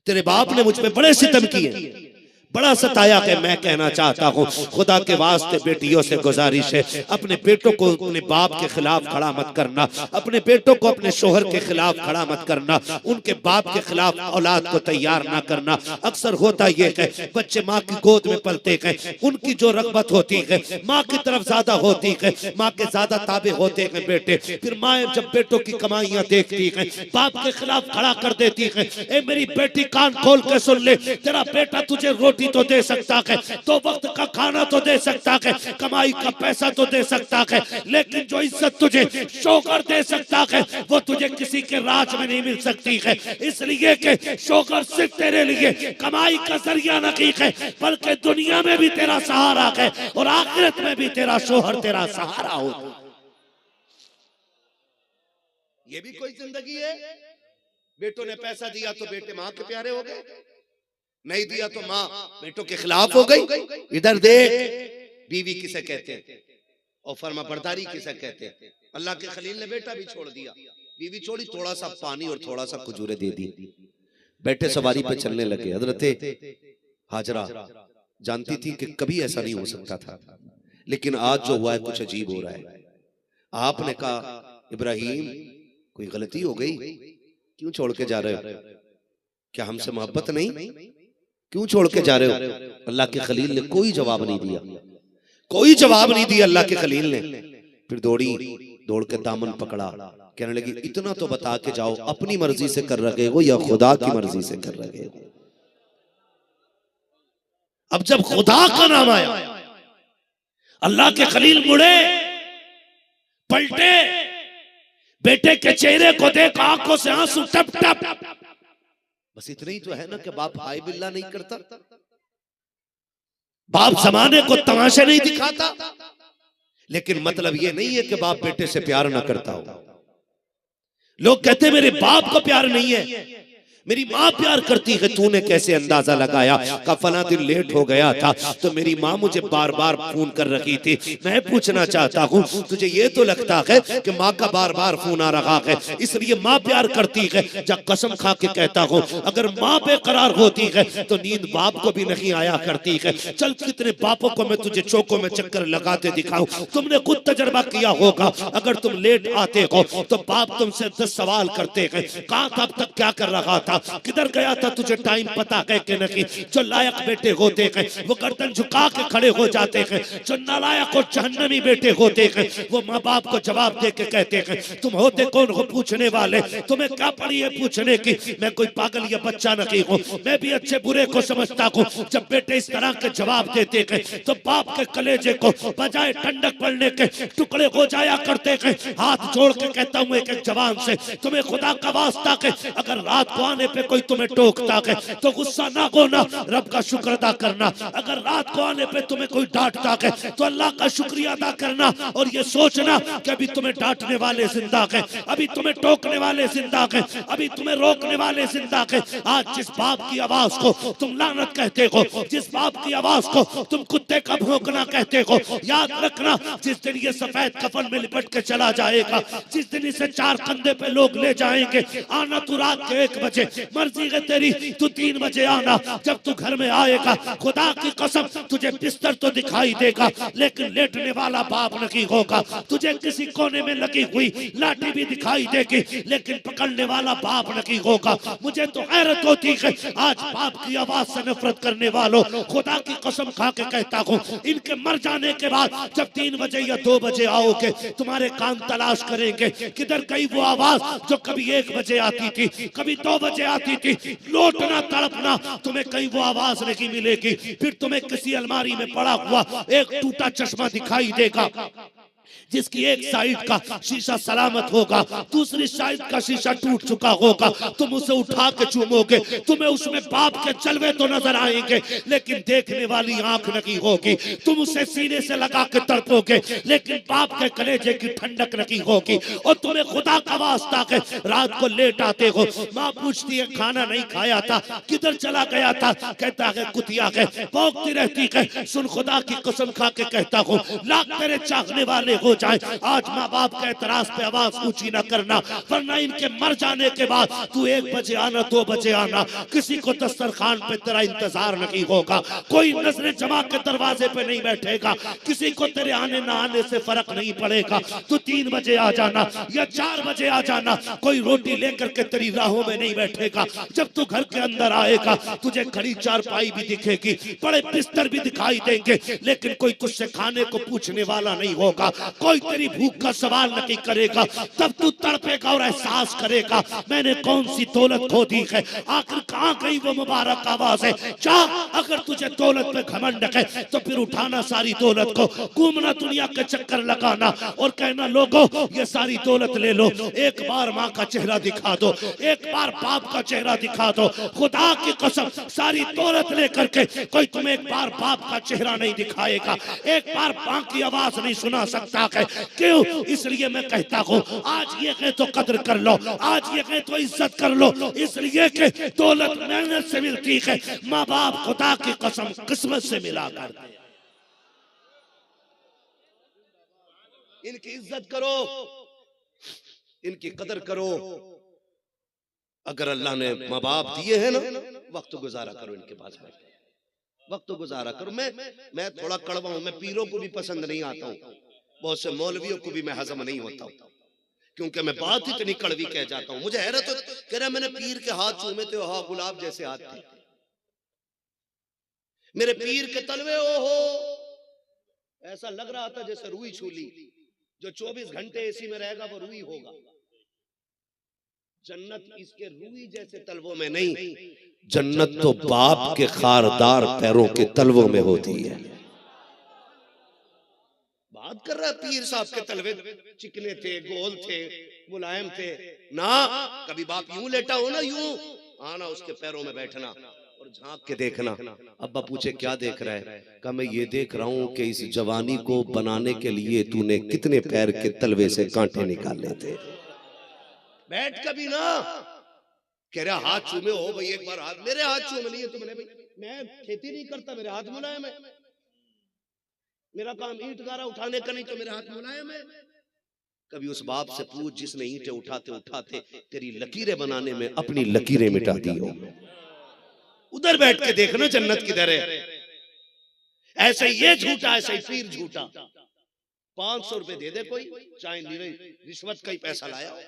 तेरे बाप ने मुझ पे बड़े सितम किए, बड़ा सताया है। मैं कहना चाहता हूँ खुदा के वास्ते बेटियों से गुजारिश है, अपने बेटों को अपने बाप के खिलाफ खड़ा मत करना, अपने बेटों को अपने शोहर के खिलाफ खड़ा मत करना, उनके बाप के खिलाफ औलाद को तैयार ना करना। अक्सर होता यह है बच्चे माँ की गोद में पलते हैं, उनकी जो रग़बत होती है माँ की तरफ ज्यादा होती है, माँ के ज्यादा ताबे होते हैं बेटे। फिर माँ जब बेटों की कमाइयां देखती है बाप के खिलाफ खड़ा कर देती है। ए मेरी बेटी कान खोल के सुन ले, तेरा बेटा तुझे रोटी तो दे सकता है, तो वक्त का खाना तो दे सकता है, कमाई का पैसा तो दे सकता है, लेकिन जो इज्जत तुझे शोहर दे सकता है वो तुझे किसी के राज में नहीं मिल सकती है। इसलिए कि शोहर सिर्फ तेरे लिए कमाई का जरिया नहीं है, बल्कि दुनिया में भी तेरा सहारा है और आखिरत में भी तेरा शोहर तेरा सहारा हो। ये भी कोई जिंदगी है? बेटों ने पैसा दिया तो बेटे माँ के प्यारे हो गए, नहीं दिया तो माँ बेटों के खिलाफ हो गई। इधर देख, बीवी किसे कहते हैं और फर्मा बरदारी किसे कहते हैं। अल्लाह के खलील ने बेटा भी छोड़ दिया, बीवी छोड़ी, थोड़ा सा पानी और थोड़ा सा खजूरें दे दी, बैठे सवारी पे चलने लगे। हजरते हाजरा जानती थी कि कभी ऐसा नहीं हो सकता था, लेकिन आज जो हुआ है कुछ अजीब हो रहा है। आपने कहा इब्राहिम कोई गलती हो गई, क्यों छोड़ के जा रहे हो? क्या हमसे मोहब्बत नहीं? क्यों छोड़ के जा रहे हो? अल्लाह के खलील ने कोई जवाब नहीं दिया, कोई जवाब नहीं दिया अल्लाह के खलील ने। फिर दौड़ के दामन पकड़ा, कहने लगी इतना तो बता के जाओ, अपनी मर्जी से कर रहे हो या खुदा की मर्जी से कर रहे हो? अब जब खुदा का नाम आया, अल्लाह के खलील मुड़े, पलटे, बेटे के चेहरे को देख आंखों से आंसू टप टप। बस इतना ही तो है ना कि बाप हाय बिल्ला नहीं करता, बाप जमाने को तमाशे नहीं दिखाता, लेकिन मतलब ये नहीं है कि बाप बेटे से प्यार ना करता हो। लोग कहते हैं मेरे बाप को प्यार नहीं है, मेरी माँ प्यार करती है। तूने कैसे अंदाजा लगाया? का फला दिन लेट हो गया था तो मेरी माँ मुझे बार बार फोन कर रही थी। मैं पूछना चाहता हूँ तुझे ये तो लगता है कि माँ का बार बार फोन आ रहा है इसलिए माँ प्यार करती है? जब कसम खा के कहता हूँ अगर माँ बेकरार होती है तो नींद बाप को भी नहीं आया करती है। चल कितने बापों को मैं तुझे चौकों में चक्कर लगाते दिखाऊं, तुमने खुद तजर्बा किया होगा। अगर तुम लेट आते हो तो बाप तुमसे 10 सवाल करते हैं, कहाँ था अब तक, क्या कर रहा था, किधर गया था, तुझे टाइम पता है कि नहीं। जो लायक बेटे होते हैं वो गर्दन झुका के खड़े हो जाते हैं, जो नालायक और जहन्नमी बेटे होते हैं वो माँ बाप को जवाब दे के कहते हैं तुम होते कौन हो पूछने वाले, तुम्हें क्या पड़ी है पूछने की। मैं कोई पागल या बच्चा नहीं हूँ, मैं भी अच्छे बुरे को समझता हूँ। जब बेटे इस तरह के जवाब देते हैं तो बाप के कलेजे को बजाय ठंडक पड़ने के टुकड़े हो जाया करते हैं। हाथ जोड़ के कहता हूँ एक एक जवान से, तुम्हें खुदा का वास्ता है अगर रात को आने पे कोई तुम्हें टोकता है तो गुस्सा ना होना, रब का शुक्र अदा करना। अगर रात को आने पे तुम्हें कोई डांटता है तो अल्लाह का शुक्रिया अदा करना और ये सोचना कि अभी तुम्हें डांटने वाले जिंदा है, अभी तुम्हें टोकने वाले जिंदा है, अभी तुम्हें रोकने वाले जिंदा है। आज जिस बाप की आवाज को तुम लानत कहते हो, जिस बाप की आवाज को तुम कुत्ते का भौंकना कहते हो, याद रखना जिस दिन ये सफेद कफन में लिपट के चला जाएगा, जिस दिन इसे 4 कंधे पे लोग ले जाएंगे, आना तू रात के 1 बजे, मर्जी है तेरी तू 3 बजे आना। जब तू घर में आएगा खुदा की कसम तुझे बिस्तर तो दिखाई देगा लेकिन लेटने वाला बाप नहीं होगा। तुझे किसी कोने में लगी हुई लाठी भी दिखाई देगी लेकिन पकड़ने वाला बाप नहीं होगा। मुझे तो हैरत होती है आज बाप की आवाज से नफरत करने वालों, खुदा की कसम खा के कहता हूँ इनके मर जाने के बाद जब 3 बजे या 2 बजे आओगे तुम्हारे कान तलाश करेंगे किधर गई वो आवाज जो कभी 1 बजे आती थी, कभी 2 बजे आती थी। लौटना तड़पना, तुम्हें कहीं वो आवाज नहीं मिलेगी। फिर तुम्हें किसी अलमारी में पड़ा हुआ एक टूटा चश्मा दिखाई देगा जिसकी एक साइड का शीशा सलामत होगा, दूसरी साइड का शीशा टूट चुका होगा। तुम उसे उठा के चूमोगे, तुम्हें उसमें बाप के जलवे तो नजर आएंगे लेकिन देखने वाली आंख नहीं होगी। तुम उसे सीने से लगा के तड़पोगे लेकिन बाप के कलेजे की ठंडक नहीं होगी। और तुम्हें खुदा का वास्ता है रात को लेट आते हो, माँ पूछती है खाना नहीं खाया था, किधर चला गया था, कहता है कुतिया है, भौंकती रहती है। सुन खुदा की कसम खा के कहता हूँ लाख तेरे चाहने वाले हो जाए। आज माँ बाप के एतराज पे आवाज ऊंची ना करना, वरना इनके मर जाने के बाद तू 1 बजे आना, 2 बजे आना, किसी को दस्तरखान पे तेरा इंतजार नहीं होगा, कोई नजरें जमा के दरवाजे पे नहीं बैठेगा, किसी को तेरे आने ना आने से फर्क नहीं पड़ेगा। तू 3 बजे आ जाना या 4 बजे आ जाना, कोई रोटी लेकर के तेरी राहों में नहीं बैठेगा। जब तू घर के अंदर आएगा तुझे खड़ी चारपाई भी दिखेगी, बड़े बिस्तर भी दिखाई देंगे, लेकिन कोई तुझसे खाने को पूछने वाला नहीं होगा, कोई तेरी भूख का सवाल नहीं करेगा। तब तू तड़पेगा और एहसास करेगा मैंने कौन सी दौलत खो दी है, आखिर कहां गई वो मुबारक आवाज है। जा, अगर तुझे दौलत पे घमंड है तो फिर उठाना सारी दौलत को, घूमना दुनिया के चक्कर लगाना और कहना लोगों ये सारी दौलत ले लो, एक बार माँ का चेहरा दिखा दो, एक बार बाप का चेहरा दिखा दो। खुदा की कसम सारी दौलत लेकर के कोई तुम्हें एक बार बाप का चेहरा नहीं दिखाएगा, एक बार माँ की आवाज नहीं सुना सकता है। क्यों? इसलिए मैं कहता हूँ आज ये कहे तो कदर कर लो, आज ये कहे तो इज्जत कर लो, इसलिए कि दौलत मेहनत से मिलती है, माँ बाप खुदा की कसम किस्मत से मिला कर। इनकी इज्जत करो, इनकी कदर करो। अगर अल्लाह ने माँ बाप दिए हैं ना, वक्त गुजारा करो इनके पास बैठ के, वक्त गुजारा करो। मैं थोड़ा कड़वा हूं, मैं पीरों को भी पसंद नहीं आता हूं, बहुत से मौलवियों को भी मैं हजम नहीं होता हूं, क्योंकि मैं बात इतनी कड़वी कह जाता हूं। मुझे हैरत हो, कह रहा मैंने पीर के हाथ चूमे थे, हाँ गुलाब जैसे हाथ थे मेरे पीर के तलवे, ओहो ऐसा लग रहा था जैसे रूई छूली। जो 24 घंटे एसी में रहेगा वो रूई होगा। जन्नत इसके रूई जैसे तलवों में नहीं, जन्नत तो बाप के खारदार पैरों के तलवों में होती है। बात कर रहा है पीर साहब के तलवे चिकने थे, गोल थे, मुलायम थे ना। कभी बाप यूं लेटा हो ना, यूं आना उसके पैरों में बैठना और झांक के देखना। अब्बा पूछे क्या देख रहा है? कहा मैं ये देख रहा हूं कि इस जवानी को बनाने के लिए तूने कितने पैर के तलवे से कांटे निकाले थे। बैठ कभी ना। कह रहा हाथ चूमे हो भाई, एक बार हाथ मेरे हाथ चूम लिए तुमने भाई। मैं खेती नहीं करता, मेरे हाथ मुलायम है, मेरा काम ईंट गारा उठाने का नहीं, तो मेरे हाथ मुलायम है। कभी उस बाप से पूछ जिसने ईंटें उठाते उठाते तेरी लकीरें बनाने में अपनी लकीरें मिटा दी हो। उधर बैठ के देखना जन्नत किधर है। ऐसे ये झूठा, ऐसे ही पीर झूठा। 500 रुपए दे दे कोई, चाहे रिश्वत का ही पैसा लाया हो,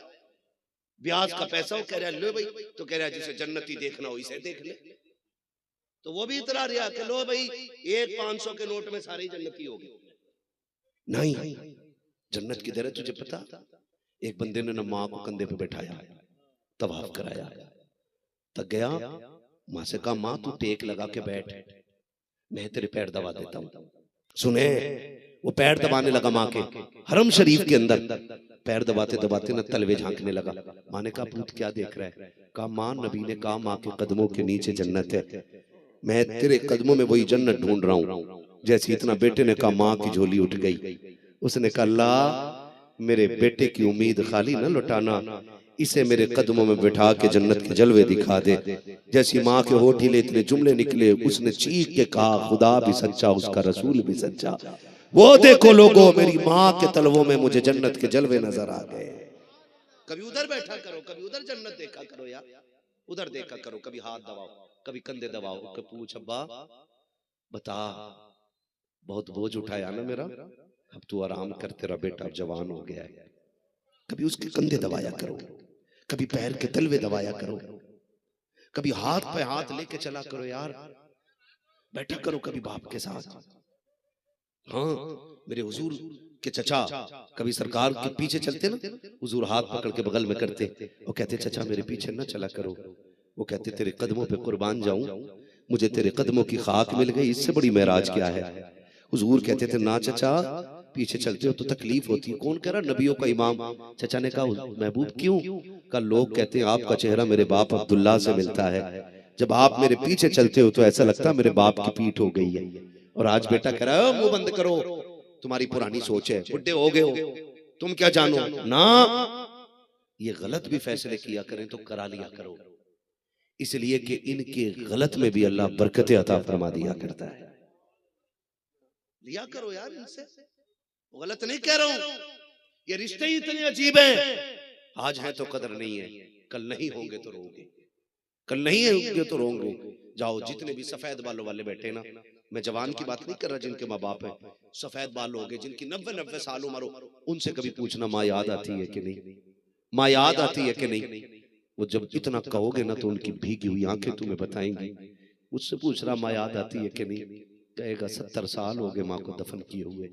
ब्याज का पैसा हो, कह रहा लो भाई, तो कह रहा जिसे जन्नती देखना हो इसे देख ले। तो वो भी इतरा रहा कि लो भाई एक 500 के नोट में सारी जन्नती हो गई। नहीं, जन्नत किधर है तुझे पता? एक बंदे ने ना माँ को कंधे पे बैठाया, तवाफ कराया, तक गया, माँ से कहा माँ तू टेक लगा के बैठ, मैं तेरे पैर दबा देता हूँ। सुने, वो पैर दबाने लगा माँ के, हरम शरीफ के अंदर पैर दबाते दबाते ना तलवे झांकने लगा। माँ ने कहा पूत क्या देख रहा है? कहा माँ नबी ने कहा माँ के कदमों के नीचे जन्नत है, मैं तेरे कदमों में वही जन्नत ढूंढ रहा हूँ। जैसे इतना बेटे ने कहा माँ की झोली उठ गई। उसने कहा अल्लाह मेरे बेटे की उम्मीद खाली ना लुटाना, इसे मेरे कदमों में बैठा के जन्नत के जलवे दिखा दे। जैसी माँ के होठ हिले इतने जुमले निकले, उसने चीख के कहा खुदा भी सच्चा, उसका रसूल भी सच्चा। वो देखो लोगों मेरी माँ के तलवों में मुझे जन्नत के जलवे नजर आ गए। कभी उधर बैठा करो, कभी उधर जन्नत देखा करो यार, उधर देखा करो, कभी हाथ दबाओ, कभी कंधे दबाओ, कभी पूछ अब्बा बता बहुत बोझ उठाया ना मेरा, अब तू आराम कर, तेरा बेटा अब जवान हो गया है। कभी उसके कंधे दबाया करो, कभी पैर के तलवे दबाया करो, कभी हाथ पे हाथ लेके चला करो यार, बैठा करो कभी बाप के साथ। हाँ मेरे हुजूर के चचा कभी सरकार के पीछे चलते ना, हुजूर हाथ पकड़ के बगल में करते, वो कहते चचा मेरे पीछे ना चला करो, वो कहते तेरे कदमों पे कुर्बान जाऊं, मुझे तेरे कदमों की खाक मिल गई, इससे बड़ी महराज क्या है। हुजूर कहते थे ना चचा पीछे चलते हो तो तकलीफ होती है। कौन कह रहा? नबियों का इमाम। चचा ने कहा महबूब क्यों? का लोग कहते हैं आपका चेहरा मेरे बाप अब्दुल्ला से मिलता है, जब आप मेरे पीछे चलते हो तो ऐसा लगता है मेरे बाप की पीठ हो गई है। और आज बेटा कह रहा है मुंह बंद करो, तुम्हारी पुरानी सोच है, बुढ़े हो गए हो, तुम क्या जानो ना। ये गलत भी फैसले किया करें तो करा लिया करो, इसलिए कि इनके गलत में भी अल्लाह बरकतें अता फरमा दिया करता है। लिया करो यार इनसे, वो गलत नहीं कह रहा हूं, ये रिश्ते ही इतने अजीब हैं। आज है तो कदर नहीं है, कल नहीं होंगे तो रोगे, कल नहीं होंगे तो रोगे। जाओ जितने भी सफेद बालों वाले बैठे ना, मैं जवान की बात नहीं कर रहा, जिनके माँ बाप है सफेद बाल हो गए, जिनकी 90-90 साल उम्र हो, उनसे कभी पूछना माँ याद आती है कि नहीं, माँ याद आती है कि नहीं। वो जब इतना कहोगे ना तो उनकी भीगी हुई आंखें तुम्हें बताएंगी। मुझसे पूछ रहा माँ याद आती है कि नहीं, कहेगा 70 साल हो गए माँ को दफन किए हुए,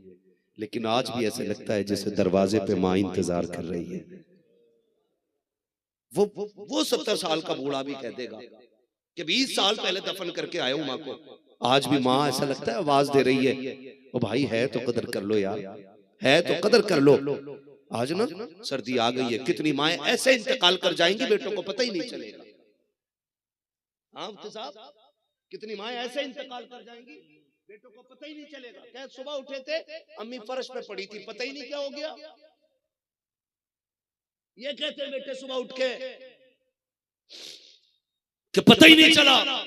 लेकिन आज भी ऐसे लगता है जैसे दरवाजे पे माँ इंतजार कर रही है। वो 70 साल का बूढ़ा भी कह देगा कि 20 साल पहले दफन करके आया हूं माँ को, आज भी माँ ऐसा लगता है आवाज दे रही है। ओ भाई है तो कदर कर लो यार, है तो कदर कर लो। आज ना सर्दी आ गई है, कितनी माएं ऐसे इंतकाल कर जाएंगी बेटों को पता ही नहीं चलेगा। हाँ साहब, कितनी माएं ऐसे इंतकाल कर जाएंगी बेटों को पता ही नहीं चलेगा। क्या सुबह उठे थे अम्मी फर्श पे पड़ी थी, पता ही नहीं क्या हो गया। ये कहते हैं बेटे सुबह उठ के कि पता ही नहीं चला,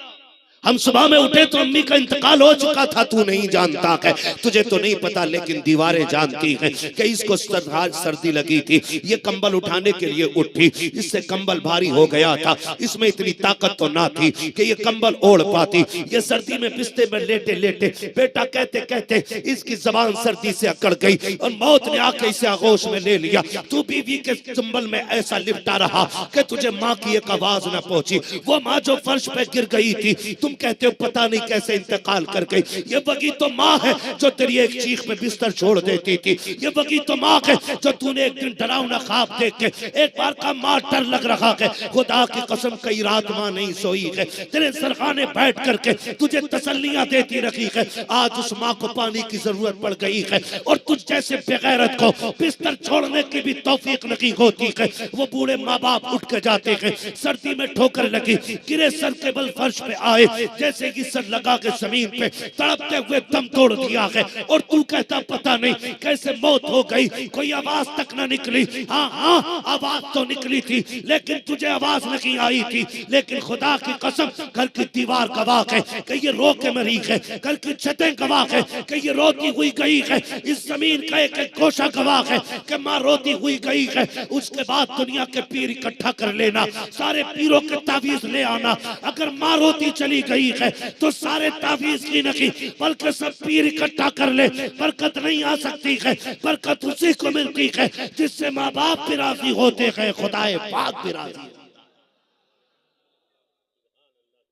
हम सुबह में उठे तो अम्मी का इंतकाल हो चुका था, तू नहीं जानता है, तुझे तो नहीं पता लेकिन दीवारें जानती हैं कि इसको सर्दी लगी थी, ये कंबल उठाने के लिए उठी, इससे कंबल भारी हो गया था, इसमें इतनी ताकत तो ना थी कि ये कंबल ओढ़ पाती। ये सर्दी में बिस्तर में लेटे लेटे बेटा कहते कहते इसकी जबान सर्दी से अकड़ गई और मौत ने आके इसे आगोश में ले लिया। तू बीवी के कंबल में ऐसा लिपटा रहा कि तुझे माँ की एक आवाज न पहुंची। वो माँ जो फर्श पे गिर गई थी, तुम कहते हो पता नहीं कैसे इंतकाल कर गई। ये वही तो माँ है जो तेरी एक चीख में बिस्तर छोड़ देती थी। ये वही तो माँ है जो तूने एक दिन डरावना ख्वाब देख के एक बार का माँ डर लग रहा है, खुदा की कसम कई रात माँ नहीं सोई है, तेरे सरखाने बैठ करके तुझे तसल्लियां देती रखी है। आज उस माँ को पानी की जरूरत पड़ गई है और तुझ जैसे बेगैरत को बिस्तर छोड़ने की भी तौफीक नहीं होती है। वो बूढ़े माँ बाप उठ के जाते हैं, सर्दी में ठोकर लगी, गिरे सर के बल फर्श पे आए, जैसे कि सर लगा के जमीन पे तड़पते हुए दम तोड़ दिया है। और तू कहता पता नहीं कैसे मौत हो गई, कोई आवाज तक ना निकली। हाँ हाँ आवाज तो निकली थी लेकिन तुझे आवाज नहीं आई थी। लेकिन खुदा की कसम घर की दीवार गवाह है कि ये रो के मरी है, घर की छतें गवाह है कि ये रोती हुई गई है, इस जमीन का एक एक गोशा गवाह है कि माँ रोती हुई गई है। उसके बाद दुनिया के पीर इकट्ठा कर लेना, सारे पीरों के तावीज ले आना। अगर माँ रोती चली गई है तो सारे तावीज की नहीं बल्कि सब पीर इकट्ठा कर ले, बरकत नहीं आ सकती है। बरकत उसी को मिलती है जिससे माँ बाप भी राजी होते हैं, खुदाए पाक भी राजी।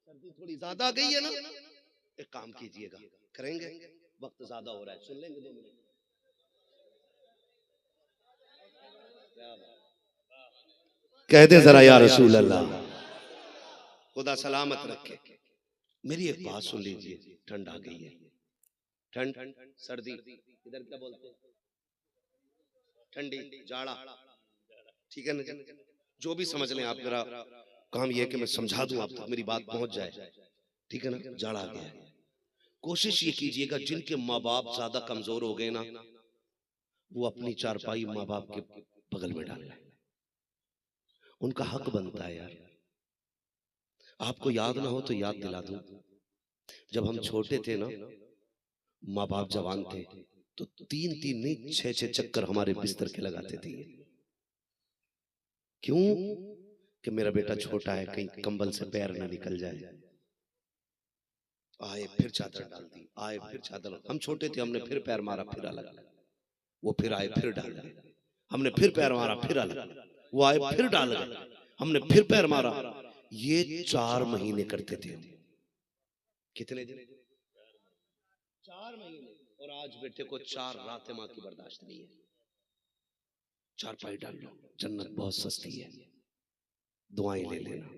सर्दी थोड़ी ज्यादा आ गई है ना, एक काम कीजिएगा, करेंगे, वक्त ज्यादा हो रहा है, सुन लेंगे 2 मिनट। कह दे जरा या रसूल अल्लाह, खुदा सलामत रखे। मेरी एक बात सुन लीजिए, ठंड आ गई है, ठंड सर्दी इधर क्या बोलते हैं, ठंडी जाड़ा, ठीक है ना, जो भी समझ लें आप। मेरा काम ये है कि मैं समझा दूं आप तक मेरी बात पहुंच जाए, ठीक है ना। जाड़ा आ गया है, कोशिश ये कीजिएगा जिनके माँ बाप ज्यादा कमजोर हो गए ना, वो अपनी चारपाई माँ बाप के बगल में डाल लें, उनका हक बनता है यार। आपको याद ना हो तो याद दिला दूं, जब हम छोटे थे ना, माँ बाप जवान थे तो 3-3 नहीं 6-6 चक्कर हमारे बिस्तर के लगाते थे। क्यों? कि मेरा बेटा छोटा है, कहीं कंबल से पैर ना निकल जाए। आए फिर चादर डाल दी, आए फिर चादर। हम छोटे थे, हमने फिर पैर मारा फिर अलग, वो फिर आए फिर डाल गए, हमने फिर पैर मारा फिर अलग, वो आए फिर डाल गए, हमने फिर पैर मारा। ये 4 महीने करते थे। कितने दिन? 4 महीने। और आज बेटे को 4 रातें मां की बर्दाश्त नहीं है। चारपाई डाल लो, जन्नत बहुत सस्ती है, दुआएं ले लेना।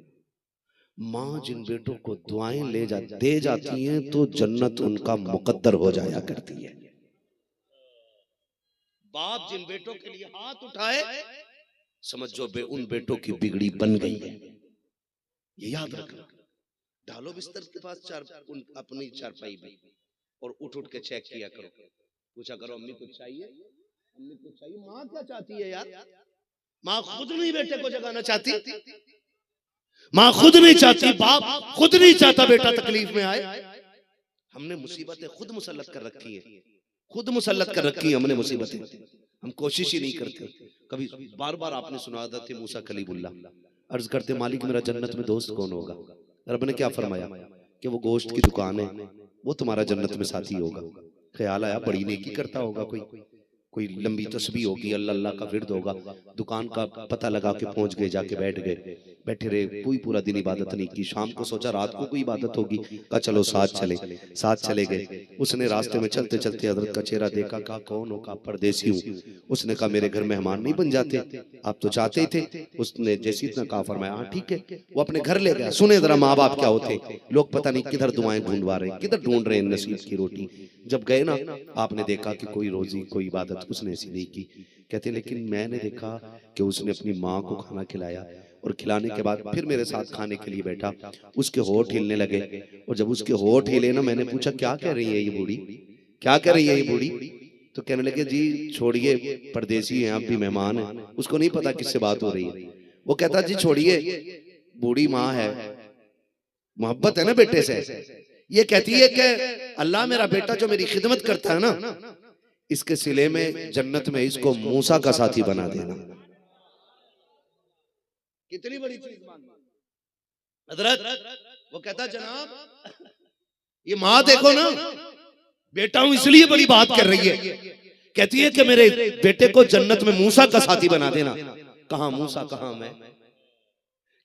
माँ जिन बेटों को दुआएं दे जाती हैं तो जन्नत उनका मुकद्दर हो जाया करती है। बाप जिन बेटों के लिए हाथ उठाए समझो उन बेटों की बिगड़ी बन गई है, ये याद रखना। डालो बिस्तर के पास अपनी चारपाई में और उठ उठ के चेक किया करो, पूछा करो अम्मी कुछ चाहिए, अम्मी कुछ चाहिए। माँ क्या चाहती है यार? माँ खुद नहीं बेटे को जगाना चाहती, माँ खुद नहीं चाहती, बाप खुद नहीं चाहता बेटा तकलीफ में आए। हमने मुसीबतें खुद मुसल्लत कर रखी है, खुद मुसल्लत कर रखी है हमने मुसीबतें, हम कोशिश ही नहीं करते। कभी बार बार आपने सुना था थे मूसा कलीमुल्लाह अर्ज करते मालिक मेरा जन्नत में दोस्त कौन होगा? रब ने क्या फरमाया कि वो गोश्त की दुकान है, वो तुम्हारा जन्नत में साथी होगा। ख्याल आया बड़ी नेकी करता होगा, कोई लंबी तस्बीह होगी, अल्लाह अल्लाह का विर्द होगा, दुकान का पता लगा के पहुंच गए, जाके बैठ गए, बैठे रहे, कोई पूरा दिन इबादत नहीं की। शाम को सोचा रात को कोई इबादत होगी, कहा चलो साथ चले गए। उसने रास्ते में चलते चलते हजरत का चेहरा देखा, कहा कौन हो? कहा परदेसी हूँ। उसने कहा मेरे घर मेहमान नहीं बन जाते, आप तो चाहते ही थे। उसने जैसे इतना कहा फरमाया हाँ ठीक है। वो अपने घर ले गया। सुने जरा माँ बाप क्या होते, लोग पता नहीं किधर दुआएं ढूंढवा रहे हैं, किधर ढूंढ रहे हैं नसीब की रोटी। जब गए ना, आपने देखा कि कोई रोजी कोई इबादत उसने ऐसी नहीं की। कहते लेकिन मैंने देखा कि उसने अपनी माँ को खाना खिलाया, और खिलाने के बाद फिर मेरे साथ खाने के लिए बैठा। उसके होठ हिलने लगे, और जब उसके होठ हिले ना, मैंने पूछा क्या कह रही है ये बूढ़ी, क्या कह रही है ये बूढ़ी? तो कहने लगे जी छोड़िए, परदेसी हैं आप भी मेहमान हैं, उसको नहीं पता किससे बात हो रही है। वो कहता जी छोड़िए, बूढ़ी माँ है, मोहब्बत है ना बेटे से। ये कहती है कि अल्लाह मेरा बेटा जो मेरी खिदमत करता है ना, इसके सिले में जन्नत में इसको मूसा का साथी बना देना। कितनी बड़ी चीज हजरत। वो कहता जनाब ये माँ देखो ना, बेटा हूं इसलिए बड़ी बात कर रही है। कहती है कि मेरे बेटे को जन्नत में मूसा का साथी बना देना। कहां मूसा कहां मैं?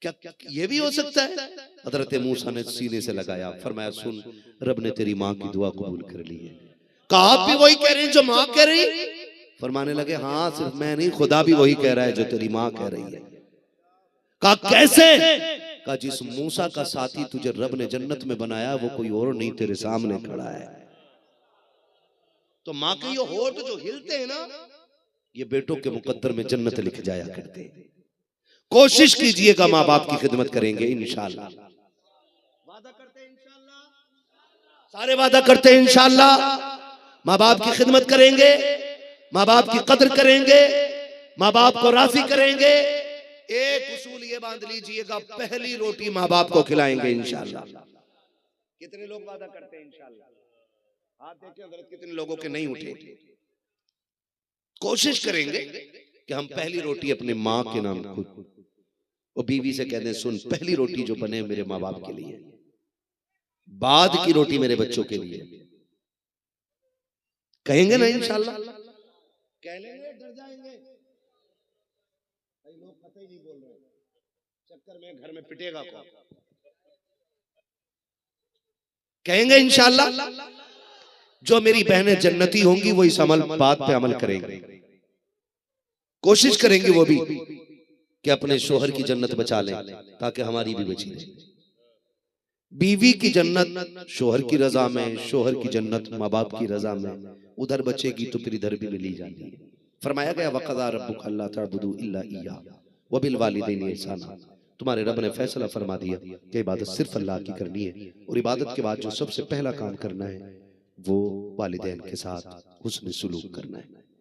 क्या ये भी हो सकता है? हजरत मूसा ने सीने से लगाया, फरमाया सुन रब ने तेरी माँ की दुआ कबूल कर ली है। कहा आप भी वही कह रहे हैं जो माँ कह रही? फरमाने लगे हाँ सिर्फ मैं नहीं, खुदा भी वही कह रहा है जो तेरी माँ कह रही है। कहा कैसे? कहा जिस मूसा का साथी तुझे रब ने जन्नत में बनाया वो कोई और नहीं तेरे सामने खड़ा है। तो माँ के ये होठ जो हिलते हैं ना, ये बेटों के मुकद्दर में जन्नत लिख जाया करते हैं। कोशिश कीजिएगा माँ बाप की खिदमत करेंगे इंशाअल्लाह। वादा करते हैं इंशाअल्लाह, सारे वादा करते हैं इंशाअल्लाह। माँ बाप की खिदमत करेंगे, माँ बाप की कदर करेंगे, माँ बाप को राजी करेंगे। एक उसूल ये बांध लीजिएगा, पहली रोटी माँ बाप को खिलाएंगे इंशाअल्लाह। कितने लोग वादा करते हैं इंशाअल्लाह? हाथ देखें हजरत, कितने लोगों के नहीं उठे। कोशिश करेंगे कि हम पहली रोटी अपने माँ के नाम खुद, वो बीवी से कहते हैं सुन पहली रोटी जो बने मेरे माँ बाप के लिए, बाद की रोटी मेरे बच्चों के लिए। कहेंगे ना इंशाअल्लाह? कह लेंगे, डर जाएंगे। लोग पता ही नहीं बोल रहे, चक्कर में घर में पिटेगा कौन? कहेंगे इंशाअल्लाह। जो मेरी बहनें जन्नती होंगी वो इस अमल बात पे अमल करेंगे। कोशिश करेंगे वो भी कि अपने शोहर की जन्नत बचा लें ताकि हमारी भी बची रहे। बीवी की जन्नत शोहर की रजा में, शोहर की जन्नत माँ बाप की रजा में, उधर बचेगी तो फिर इधर भी मिली जाती है। फरमाया गया वक़ज़ा रब्बुका अल्ला तअबुदू इल्ला इय्याह व बिल वालिदैनि इहसाना। तुम्हारे रब ने फैसला फरमा दिया कि इबादत सिर्फ अल्लाह की करनी है, और इबादत के बाद जो सबसे पहला काम करना है वो वालिदैन के साथ हुस्न सुलूक करना है।